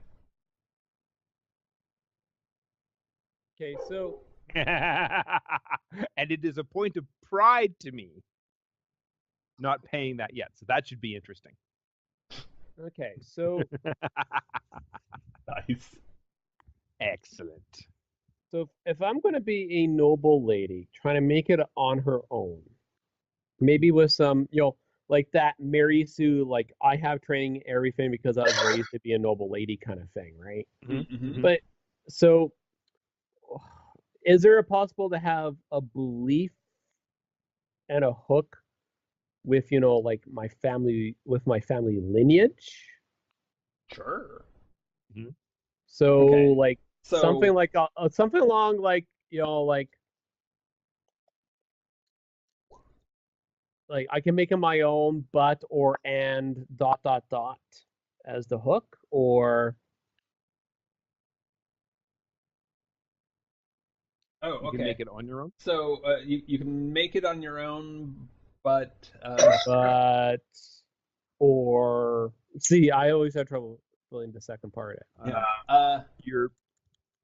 Okay, so and it is a point of pride to me not paying that yet. So that should be interesting. okay, so Nice. Excellent. so if I'm going to be a noble lady trying to make it on her own, maybe with some, like that Mary Sue, like I have training everything because I was raised to be a noble lady kind of thing, right? Mm-hmm. But so is there a possible to have a belief and a hook with, like my family lineage? Sure. So Okay. like something like something along like like I can make it my own, but or and ... as the hook, or Oh, You okay. can make it on your own. So you can make it on your own, but but or see, I always have trouble filling the second part.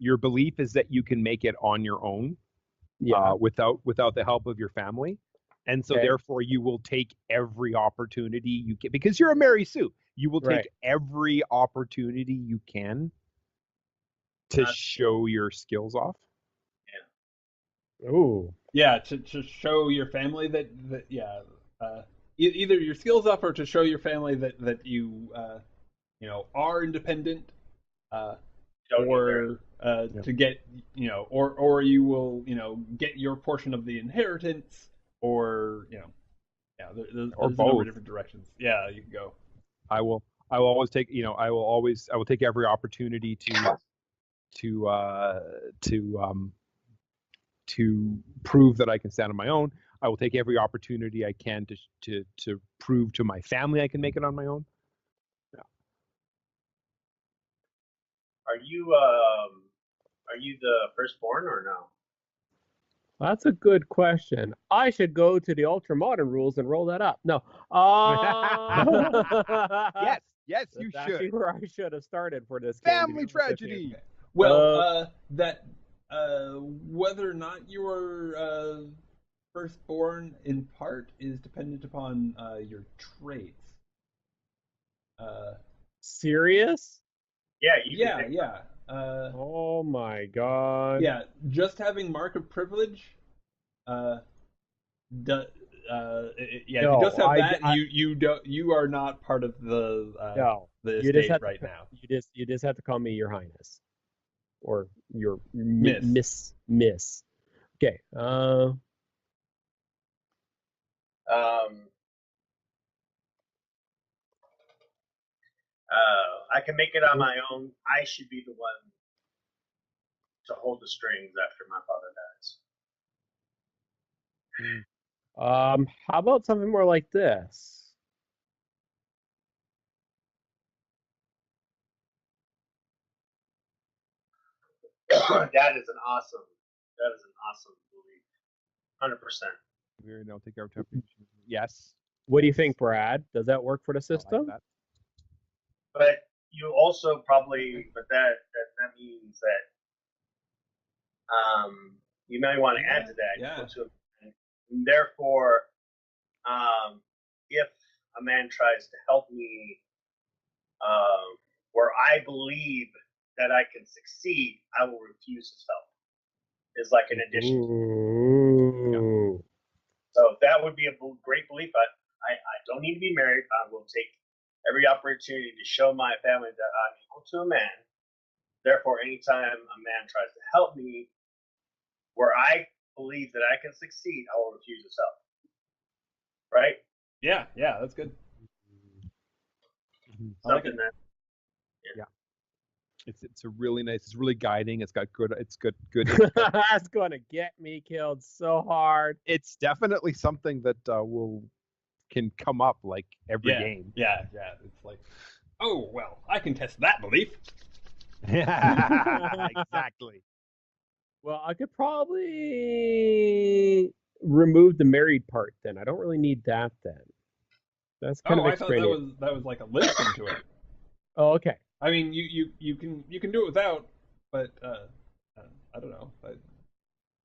Your belief is that you can make it on your own, without the help of your family, and so Okay. therefore you will take every opportunity you can because you're a Mary Sue. You will take Right. every opportunity you can to show your skills off. Ooh. yeah, to show your family that either your skills up or to show your family that you are independent, or to get or you will get your portion of the inheritance, or there's a number both. of different directions. Yeah, you can go. I will always take I will take every opportunity to prove that I can stand on my own. I will take every opportunity I can to prove to my family I can make it on my own. Are you the firstborn or no? That's a good question. I should go to the ultra-modern rules and roll that up. No. Yes, That's you actually should. where I should have started for this game. Family tragedy. Well, whether or not you are firstborn in part is dependent upon your traits. Serious? Yeah, you can pick Yeah. Oh my god. Yeah, just having mark of privilege. If No, you just have that, you are not part of the No. the You just estate have right to, now. You just have to call me Your Highness, or your Miss. Miss. Okay. I can make it on my own. I should be the one to hold the strings after my father dies. How about something more like this? That is an awesome belief. 100%. We don't take our temperature. Yes. What do you think, Brad? Does that work for the I like system? that. But you also probably, but that means that you may want to add to that. Yeah. And therefore, if a man tries to help me, where I believe that I can succeed, I will refuse his help. Is like an addition. Ooh. So that would be a great belief. I don't need to be married. I will take every opportunity to show my family that I'm equal to a man. Therefore, anytime a man tries to help me, where I believe that I can succeed, I will refuse his help. Right? Yeah, that's good. Something that. Yeah. It's a really nice. It's really guiding. It's got good. It's good. That's gonna get me killed so hard. It's definitely something that can come up like every game. Yeah. It's like, oh well, I can test that belief. Exactly. Well, I could probably remove the married part then. I don't really need that then. That's kind of I thought extraneous. that was like a list into it. Oh, okay. I mean, you can do it without, but I don't know.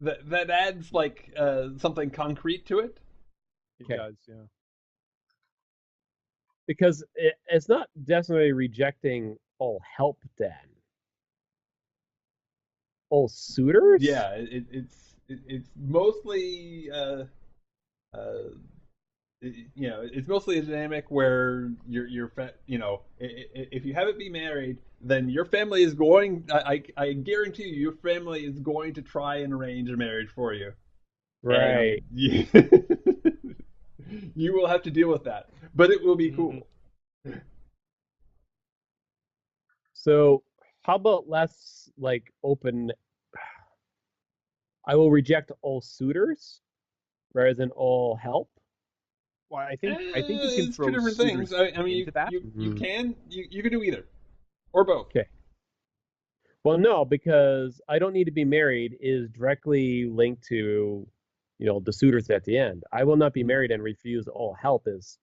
That adds like something concrete to it. It Okay. does, yeah. Because it's not definitely rejecting all help then. All suitors? Yeah, it's mostly it's mostly a dynamic where if you haven't been married, then your family is going. I guarantee you, your family is going to try and arrange a marriage for you. Right. You, you will have to deal with that, but it will be cool. So how about less like open? I will reject all suitors rather than all help. Well, I think you can It's throw two different suitors things. I mean, into that. you can do either or both. Okay. Well, no, because I don't need to be married is directly linked to, the suitors at the end. I will not be married and refuse all help is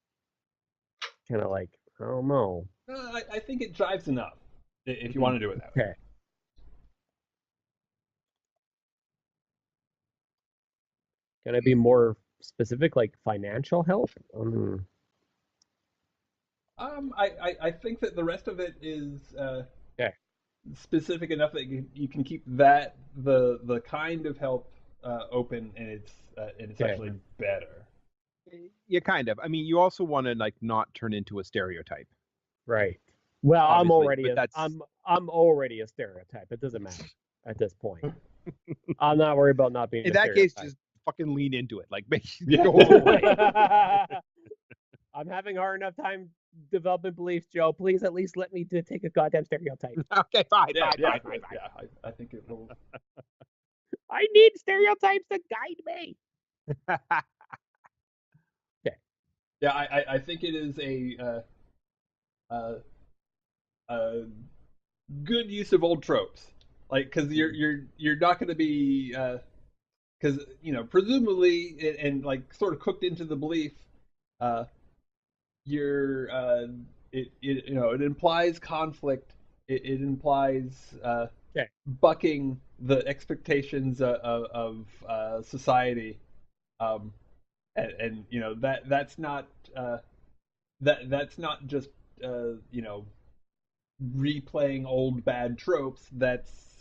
kind of like, I don't know. I think it jives enough if you want to do it that way. Okay. Can I be more specific, like financial help? I think that the rest of it is Okay. specific enough that you can keep that the kind of help open, and it's Okay. actually better. Yeah, kind of. I mean, you also want to like not turn into a stereotype. Right. Well, Obviously, I'm already a stereotype. It doesn't matter at this point. I'm not worried about not being In a that case, stereotype. just fucking lean into it. Like, make Yeah. go all the way. I'm having a hard enough time developing beliefs, Joe. Please at least let me take a goddamn stereotype. Okay, fine. Yeah, I think it will. I need stereotypes to guide me. Okay. Yeah, I think it is a good use of old tropes, like because you're not going to be because presumably and like sort of cooked into the belief, you're it implies conflict. It implies Okay. bucking the expectations of society, and that's not that's not just replaying old bad tropes. That's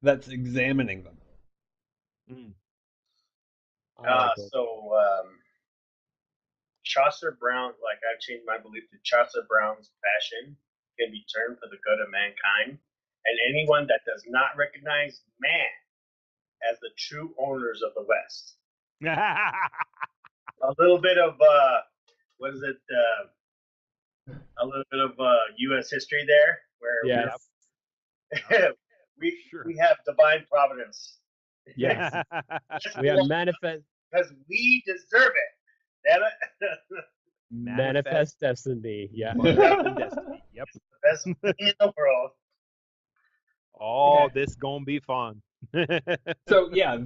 examining them. Chaucer Brown, like I've changed my belief to Chaucer Brown's passion can be turned for the good of mankind, and anyone that does not recognize man as the true owners of the West. a little bit of what is it? A little bit of U.S. history there, where Yes. we have divine providence. Yes. We have manifest because we deserve it. Damn it. manifest destiny. Yeah. Destiny. Yep. Best thing in the world. Oh, Okay. this gonna be fun. So yeah,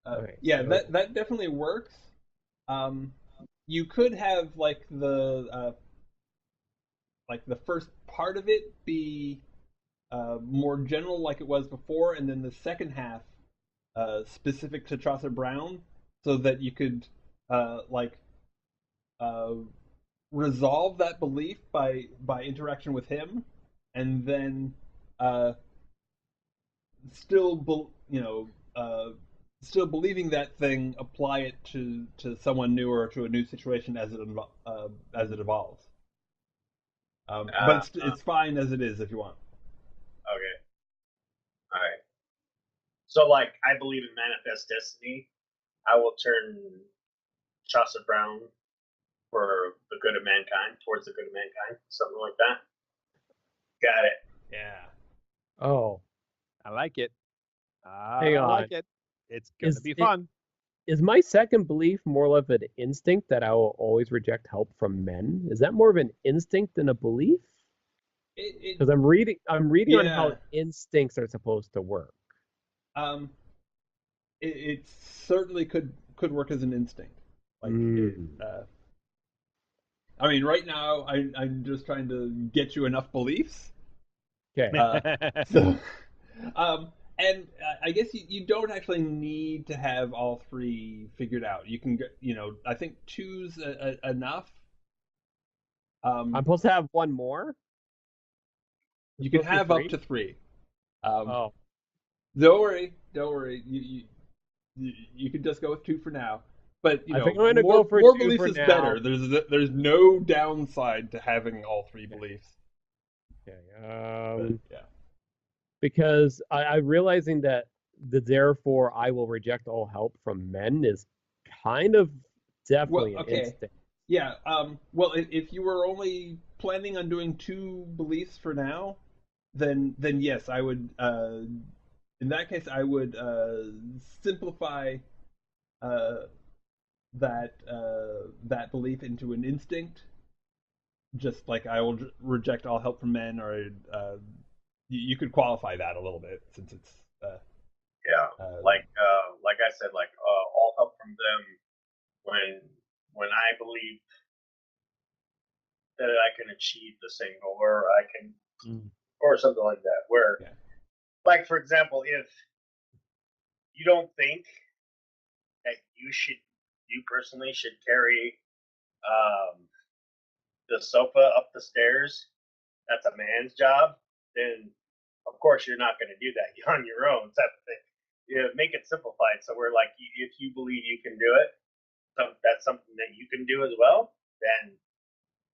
Okay, yeah, so- that definitely works. You could have like the first part of it be more general, like it was before, and then the second half specific to Chaucer Brown, so that you could like resolve that belief by interaction with him, and then still still believing that thing, apply it to someone new or to a new situation as it evolves. But it's fine as it is if you want. Okay. All right. So, like, I believe in manifest destiny. I will turn Chaucer Brown for the good of mankind, towards the good of mankind, something like that. Got it. Yeah. Oh, I like it. Hang I on. like it. It's gonna be fun. is my second belief more of an instinct that I will always reject help from men? Is that more of an instinct than a belief? Because I'm reading on how Yeah. instincts are supposed to work. It certainly could work as an instinct. Like, I mean, right now I'm just trying to get you enough beliefs. Okay. So, and I guess you don't actually need to have all three figured out. You can, I think two's enough. I'm supposed to have one more? You can Supposed to have be up to three. Oh, Don't worry. You can just go with two for now. But I think I'm gonna more go for more two beliefs for is now. better. There's no downside to having all three beliefs. okay. But, yeah. Because I'm realizing that the therefore I will reject all help from men is kind of definitely Well, an okay. instinct. Yeah. Well, if you were only planning on doing two beliefs for now, then yes, I would. In that case, I would simplify that belief into an instinct. Just like I will reject all help from men, or you could qualify that a little bit since it's. Yeah. Like I said, like all help from them when I believe that I can achieve the same goal, or I can, or something like that. Where, like, for example, if you don't think that you personally should carry the sofa up the stairs, that's a man's job, then of course you're not going to do that on your own, type of thing. Make it simplified, so we're like, if you believe you can do it, that's something that you can do as well, then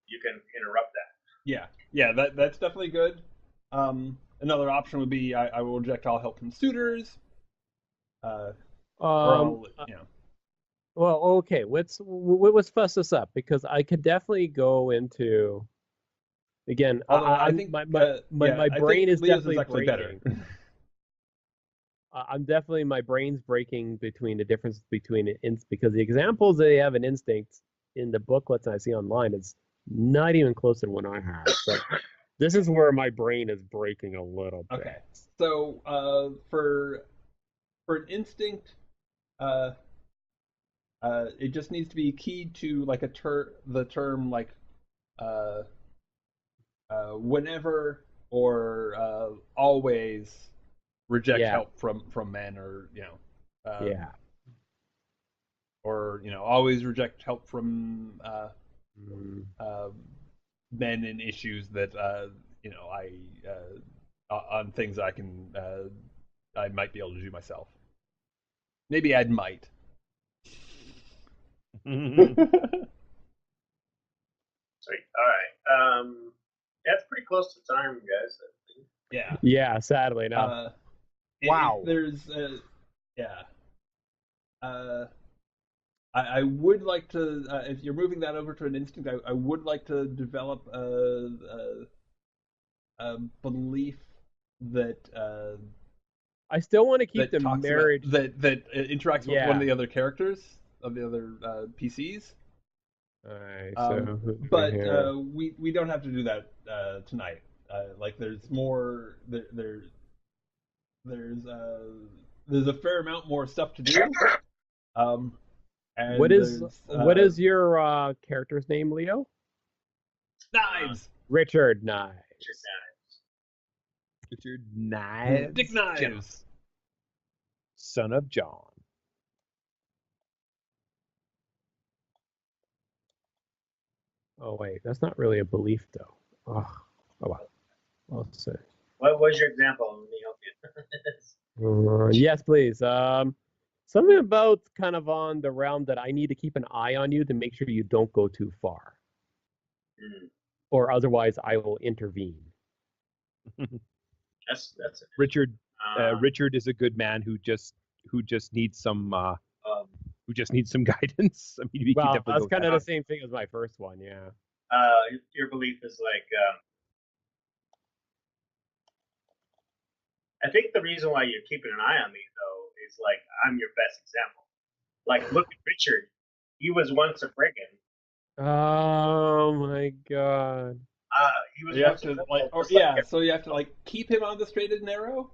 you can interrupt that. Yeah, that's definitely good. Another option would be I will reject all help from suitors. Or I'll, Well, okay. Let's fuss this up because I could definitely go into. Again, I think my brain is Leo's definitely actually breaking. better. I'm definitely my brain's breaking between the difference between because the examples they have in instinct in the booklets I see online is not even close to what I have. So this is where my brain is breaking a little bit. Okay, so for an instinct, it just needs to be keyed to like the term like whenever or always reject help from men, or or always reject help from men in issues that I on things I can I might be able to do myself. Maybe I might. Sweet. All right. That's pretty close to time, guys. I think. Yeah. Yeah, sadly enough. Wow. There's yeah. I would like to, if you're moving that over to an instinct, I would like to develop a belief that I still want to keep that the talks marriage. about, that interacts with Yeah. one of the other characters of the other PCs. Alright, But yeah. we don't have to do that tonight. Like there's more there's a fair amount more stuff to do. And What is there's, your character's name, Leo? Knives? Richard Knives. Richard Knives. Dick Knives. Son of John. Oh wait, that's not really a belief though. Oh well. Let's see. What was your example? Let me help you. Yes, please. Something about kind of on the realm that I need to keep an eye on you to make sure you don't go too far, or otherwise I will intervene. That's it. Richard. Richard is a good man who just needs some guidance. I mean, we Well, could definitely that's go kind with of the same thing as my first one, yeah. Your belief is like. I think the reason why you're keeping an eye on me, though, is like I'm your best example. Like, look at Richard. He was once a brigand. Oh my god. He was You have to so you have to like keep him on the straight and narrow,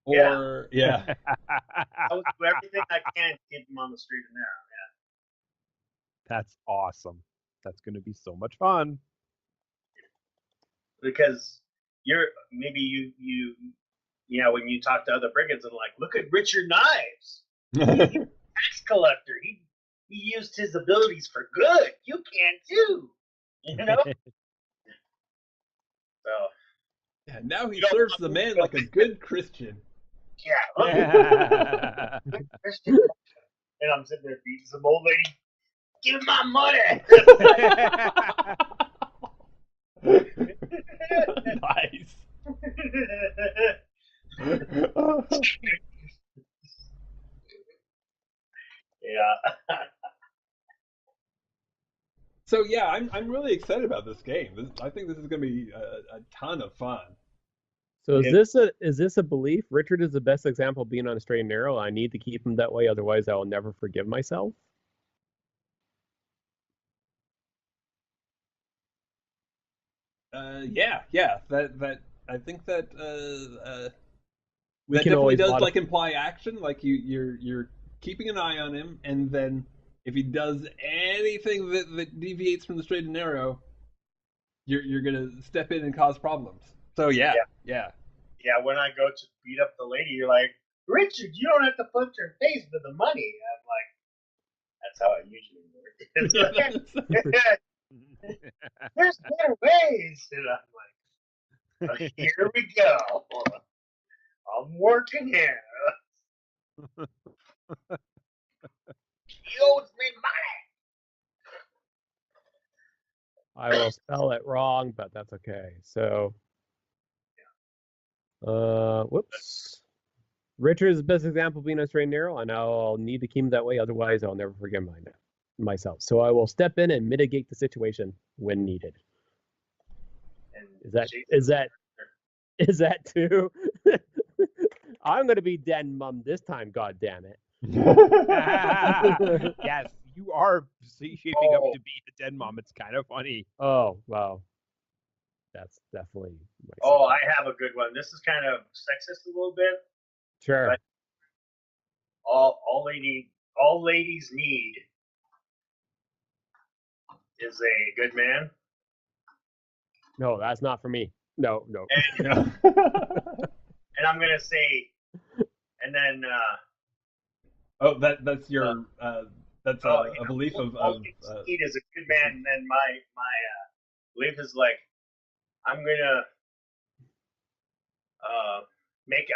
or yeah. I will do everything I can to keep him on the straight and narrow. Yeah. That's awesome. That's going to be so much fun. Because when you talk to other brigands and like, look at Richard Knives. He's a tax collector. He used his abilities for good. You can too. You know? So yeah, now he serves the man like a good Christian. Yeah. Christian. And I'm sitting there beating some old lady. Give me my money. Nice. Yeah. So yeah, I'm really excited about this game. I think this is going to be a ton of fun. So is this a belief? Richard is the best example of being on a straight and narrow. I need to keep him that way, otherwise I will never forgive myself. Yeah. That I think that We that can definitely always does like imply action. Like you're keeping an eye on him, and then if he does anything that deviates from the straight and narrow, you're gonna step in and cause problems. So yeah. Yeah, when I go to beat up the lady, you're like, Richard, you don't have to punch her face for the money. I'm like, that's how it usually works. There's better ways. And I'm like, here we go. I'm working here. He owes me money. I will spell it wrong, but that's okay. So, whoops. Richard is the best example of being on a straight and narrow, and I'll need to keep him that way, otherwise I'll never forgive myself. So I will step in and mitigate the situation when needed. And Is that too? I'm gonna be den mum this time, god damn it. Yes, you are shaping up to be a den mom. It's kind of funny. Oh, wow. That's definitely I have a good one. This is kind of sexist a little bit. Sure. But all ladies need is a good man. No, that's not for me. No. And I'm gonna say, and then that's your that's a belief of need is a good man. And then my belief is like, I'm gonna make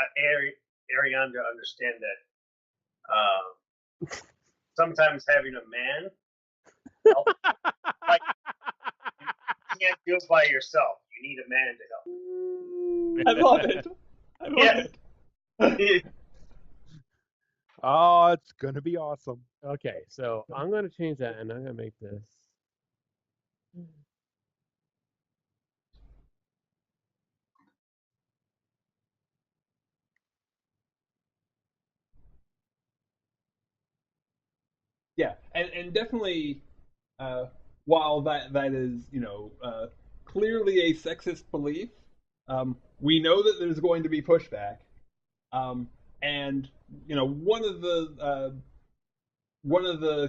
Ariana understand that sometimes having a man helps, like, can't do it by yourself. You need a man to help. I love it. I love it. Oh, it's gonna be awesome. Okay, so I'm gonna change that, and I'm gonna make this. Yeah, and definitely, while that is clearly a sexist belief, we know that there's going to be pushback, and one of the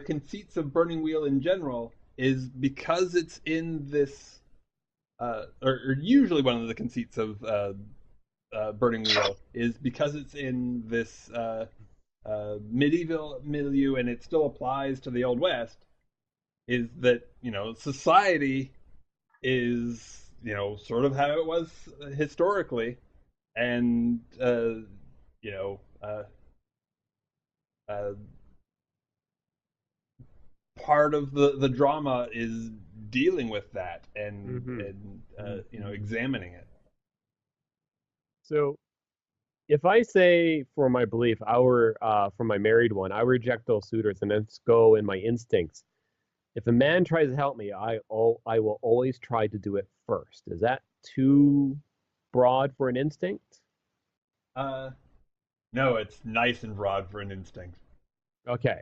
conceits of Burning Wheel in general is because it's in this, or usually one of the conceits of Burning Wheel is because it's in this medieval milieu and it still applies to the Old West, is that society is sort of how it was historically, and part of the drama is dealing with that and examining it. So, if I say for my belief, for my married one, I reject all suitors and let's go in my instincts. If a man tries to help me, I will always try to do it first. Is that too broad for an instinct? No, it's nice and broad for an instinct. Okay.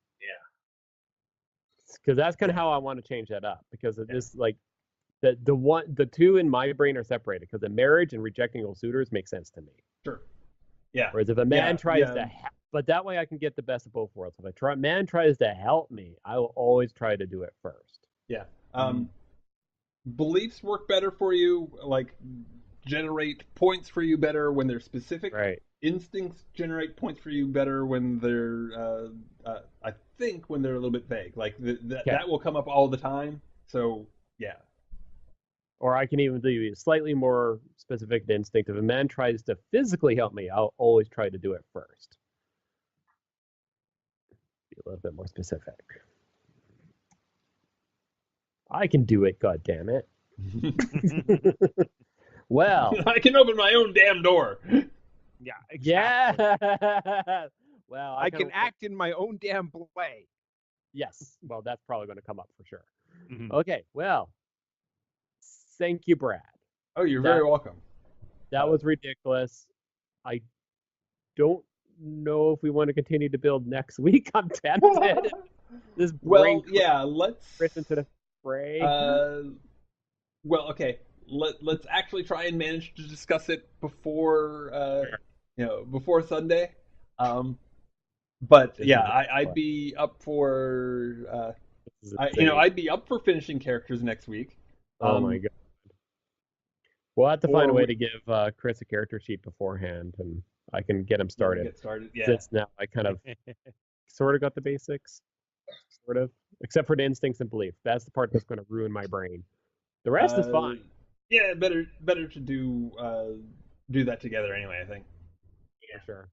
Yeah. Because that's kind of how I want to change that up. Because of this, like, the two in my brain are separated. Because the marriage and rejecting all suitors makes sense to me. Sure. Yeah. Whereas if a man tries to, but that way I can get the best of both worlds. If a man tries to help me, I will always try to do it first. Yeah. Beliefs work better for you, like generate points for you better when they're specific. Right. Instincts generate points for you better when they're, I think, when they're a little bit vague. Like that will come up all the time. So yeah. Or I can even do slightly more specific to instinct. If a man tries to physically help me, I'll always try to do it first. Be a little bit more specific. I can do it, God damn it. Well, I can open my own damn door. Yeah. Exactly. Yeah. Well, I can act in my own damn play. Yes. Well, that's probably going to come up for sure. Mhm. Okay. Well, thank you, Brad. Oh, you're very welcome. That was ridiculous. I don't know if we want to continue to build next week. I'm tempted. Let's Chris into the fray. Okay. Let's actually try and manage to discuss it before before Sunday. But yeah, I'd be up for I'd be up for finishing characters next week. Oh my god. We'll have to find a way to give Chris a character sheet beforehand, and I can get him started. Get started, yeah. Since now I kind of sort of got the basics, sort of, except for the instincts and belief. That's the part that's going to ruin my brain. The rest is fine. Yeah, better to do that together anyway, I think. Yeah, for sure.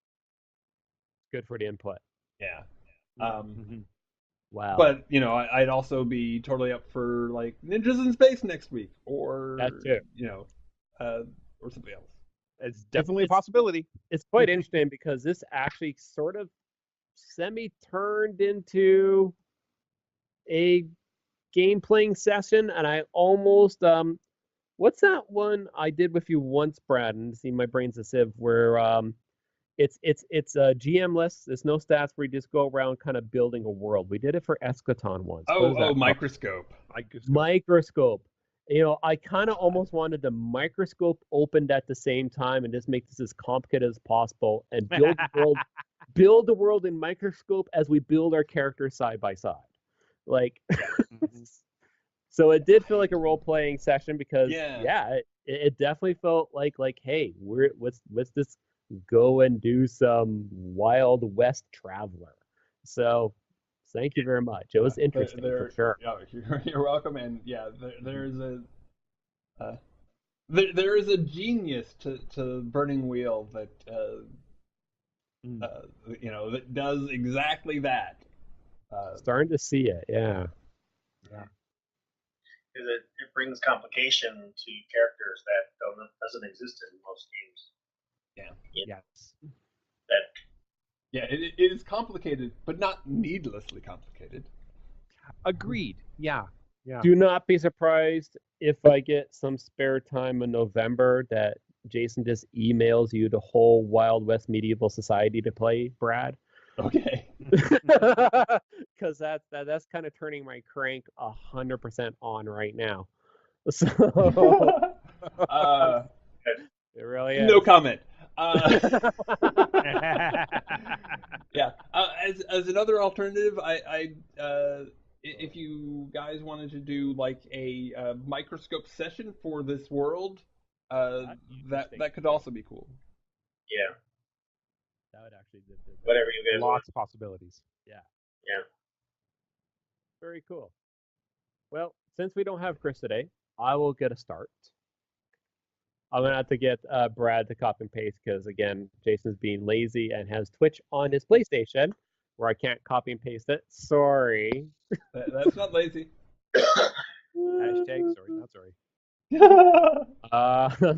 Good for the input. Yeah. Wow. But I'd also be totally up for like Ninjas in Space next week, or that too. Or something else. It's definitely a possibility. It's quite interesting because this actually sort of semi-turned into a game-playing session, and I almost what's that one I did with you once, Brad? And see, my brain's a sieve. Where it's a GM-less. There's no stats. Where you just go around kind of building a world. We did it for Eschaton once. Microscope. Microscope. I kind of almost wanted the microscope opened at the same time and just make this as complicated as possible and build the world in microscope as we build our characters side by side. Like, so it did feel like a role-playing session because it definitely felt like hey, let's just go and do some Wild West Traveler. So thank you very much. It was interesting for sure. Yeah, you're welcome. And yeah, there is a genius to Burning Wheel that that does exactly that. Starting to see it, yeah. because it brings complication to characters that doesn't exist in most games. Yes. That Yeah, it is complicated, but not needlessly complicated. Agreed. Yeah. Do not be surprised if I get some spare time in November that Jason just emails you the whole Wild West Medieval Society to play, Brad. Okay. Because that's kind of turning my crank 100% on right now. So it really is. No comment. Yeah. As another alternative, if you guys wanted to do like a microscope session for this world, that could also be cool. yeah, That would actually be whatever you guys want. Lots of possibilities. Yeah. Yeah. Very cool. Well, since we don't have Chris today, I will get a start. I'm gonna have to get Brad to copy and paste because again, Jason's being lazy and has Twitch on his PlayStation, where I can't copy and paste it. Sorry. That's not lazy. Hashtag sorry, not sorry.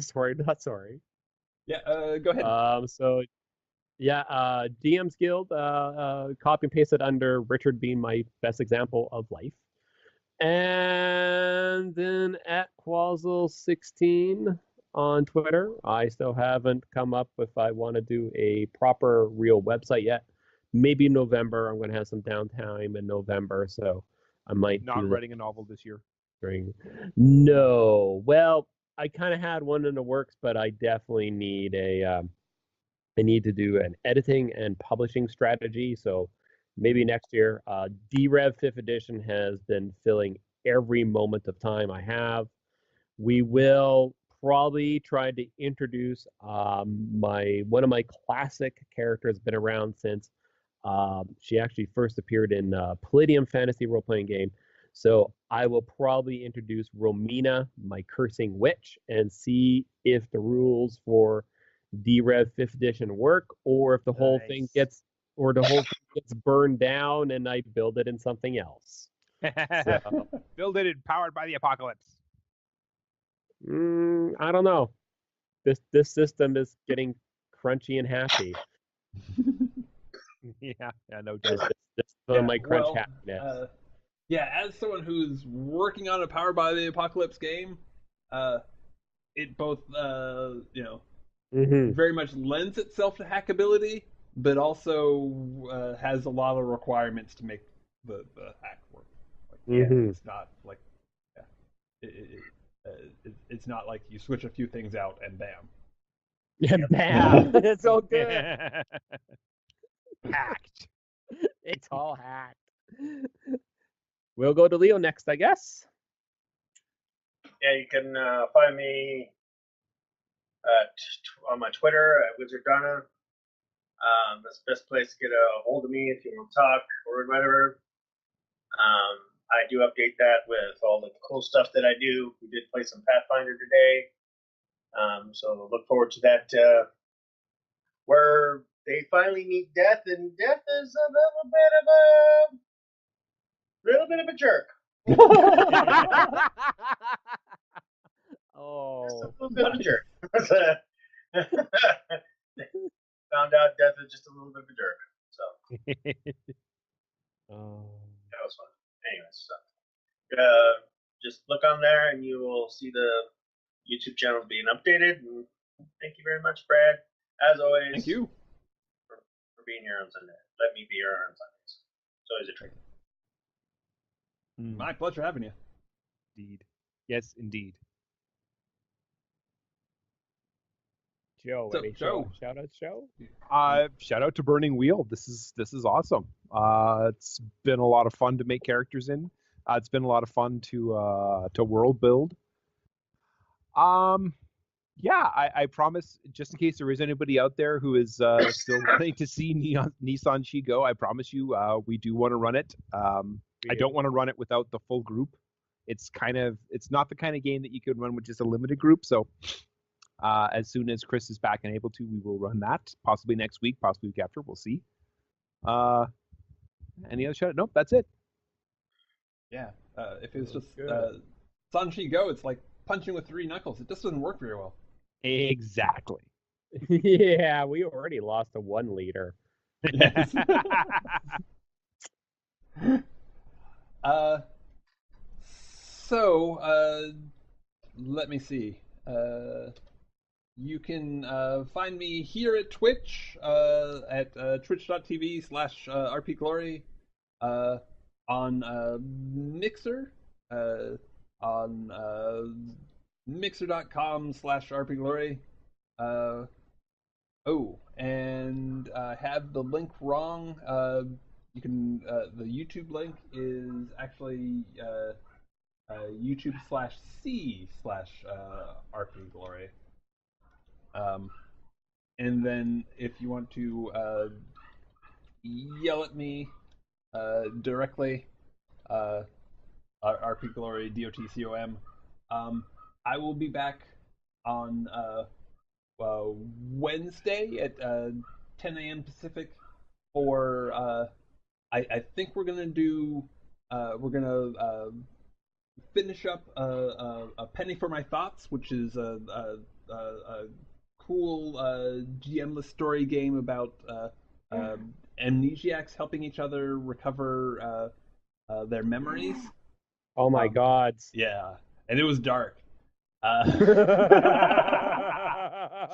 Sorry, not sorry. Yeah. Go ahead. So yeah, DM's Guild, copy and paste it under Richard being my best example of life. And then at Quazzle16 on Twitter. I still haven't come up if I want to do a proper real website yet. Maybe November. I'm going to have some downtime in November, so I might Not writing a novel this year. No. Well, I kind of had one in the works, but I definitely need I need to do an editing and publishing strategy. So maybe next year. DRev 5th edition has been filling every moment of time I have. We will probably try to introduce one of my classic characters, been around since she actually first appeared in Palladium Fantasy role-playing game. So I will probably introduce Romina, my cursing witch, and see if the rules for DRev 5th edition work, or if the whole thing gets burned down and I build it in something else. So, build it powered by the apocalypse. I don't know. This system is getting crunchy and happy. Yeah, no doubt. My crunch happiness. Yeah, as someone who's working on a Powered by the Apocalypse game, it both very much lends itself to hackability, but also has a lot of requirements to make the hack work. It's not like it's not like you switch a few things out and bam. Yeah, bam! It's so good. Hacked. It's all hacked. We'll go to Leo next, I guess. Yeah, you can find me on my Twitter at WizardDonna. That's the best place to get a hold of me if you want to talk or whatever. I do update that with all the cool stuff that I do. We did play some Pathfinder today. So look forward to that, where they finally meet Death, and Death is a little bit of a jerk. Oh, just a little bit of a jerk. Found out Death is just a little bit of a jerk. So that was fun. Anyways, so just look on there and you will see the YouTube channel being updated. And thank you very much, Brad. As always, thank you for being here on Sunday. Let me be here on Sundays. It's always a treat. My pleasure having you. Indeed. Yes, indeed. Joe, So, any Joe. shout out show? Shout out to Burning Wheel. This is awesome. It's been a lot of fun to make characters in. It's been a lot of fun to world build. Yeah, I promise, just in case there is anybody out there who is still wanting to see Nissan Shigo, I promise you, we do want to run it. I don't want to run it without the full group. It's not the kind of game that you could run with just a limited group. So as soon as Chris is back and able to, we will run that. Possibly next week, possibly week after. We'll see. Any other shout out? Nope, that's it. Yeah, if it's just Sanshi Go, it's like punching with 3 knuckles. It just doesn't work very well. Exactly. Yeah, we already lost a 1 liter. Yes. Let me see. You can find me here at Twitch at twitch.tv/RPGlory, on Mixer, on mixer.com/RPGlory. And have the link wrong. You can the YouTube link is actually YouTube/C/RPGlory. And then if you want to yell at me directly, RPGlory DOTCOM. I will be back on Wednesday at 10 a.m. Pacific for I think we're gonna do finish up a Penny for My Thoughts, which is a cool GM-less story game about amnesiacs helping each other recover their memories. Oh my God. Yeah, and it was dark.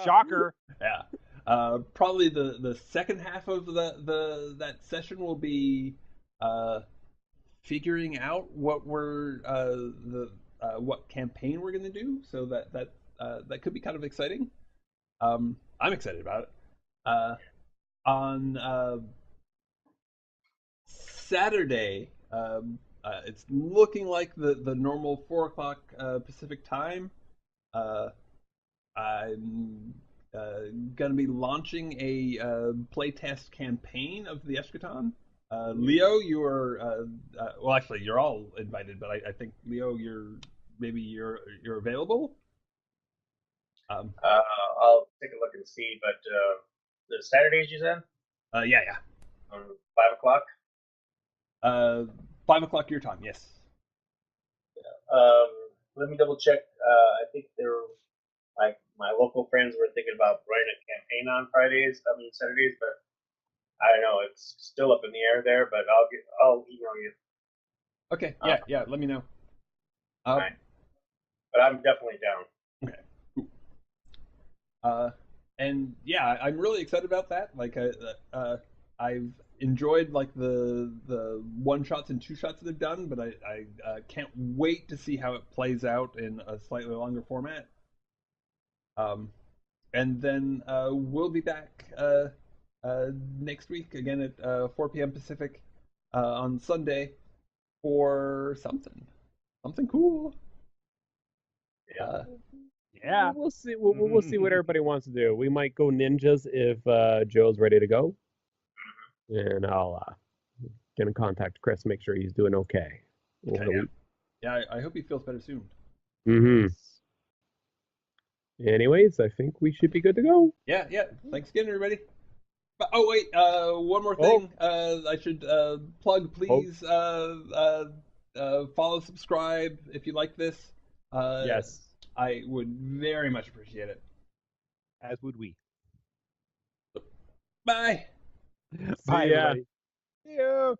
Shocker. Yeah. Probably the second half of that session will be figuring out what what campaign we're gonna do. So that could be kind of exciting. I'm excited about it. On Saturday, it's looking like the normal 4 o'clock Pacific time. I'm going to be launching a playtest campaign of the Eschaton. Leo, you are well, actually, you're all invited, but I think Leo, you're available. I'll take a look and see, but the Saturdays you said? Yeah. 5 o'clock? 5 o'clock your time, yes. Let me double check. I think they're like my local friends were thinking about running a campaign on Saturdays, but I don't know. It's still up in the air there, but I'll email you. Okay, yeah. Let me know. Right. But I'm definitely down. Okay. Cool. And yeah, I'm really excited about that. Like, I've enjoyed like the 1-shots and 2-shots that they've done, but I can't wait to see how it plays out in a slightly longer format. And then we'll be back next week again at 4 p.m. Pacific on Sunday for something cool. Yeah. We'll see. We'll see what everybody wants to do. We might go ninjas if Joe's ready to go, and I'll get in contact with Chris, make sure he's doing okay. Yeah, I hope he feels better soon. Mm-hmm. Anyways, I think we should be good to go. Yeah. Thanks again, everybody. But, oh wait, one more thing. I should plug. Please follow, subscribe if you like this. Yes, I would very much appreciate it. As would we. Bye. Bye, ya. everybody. See ya.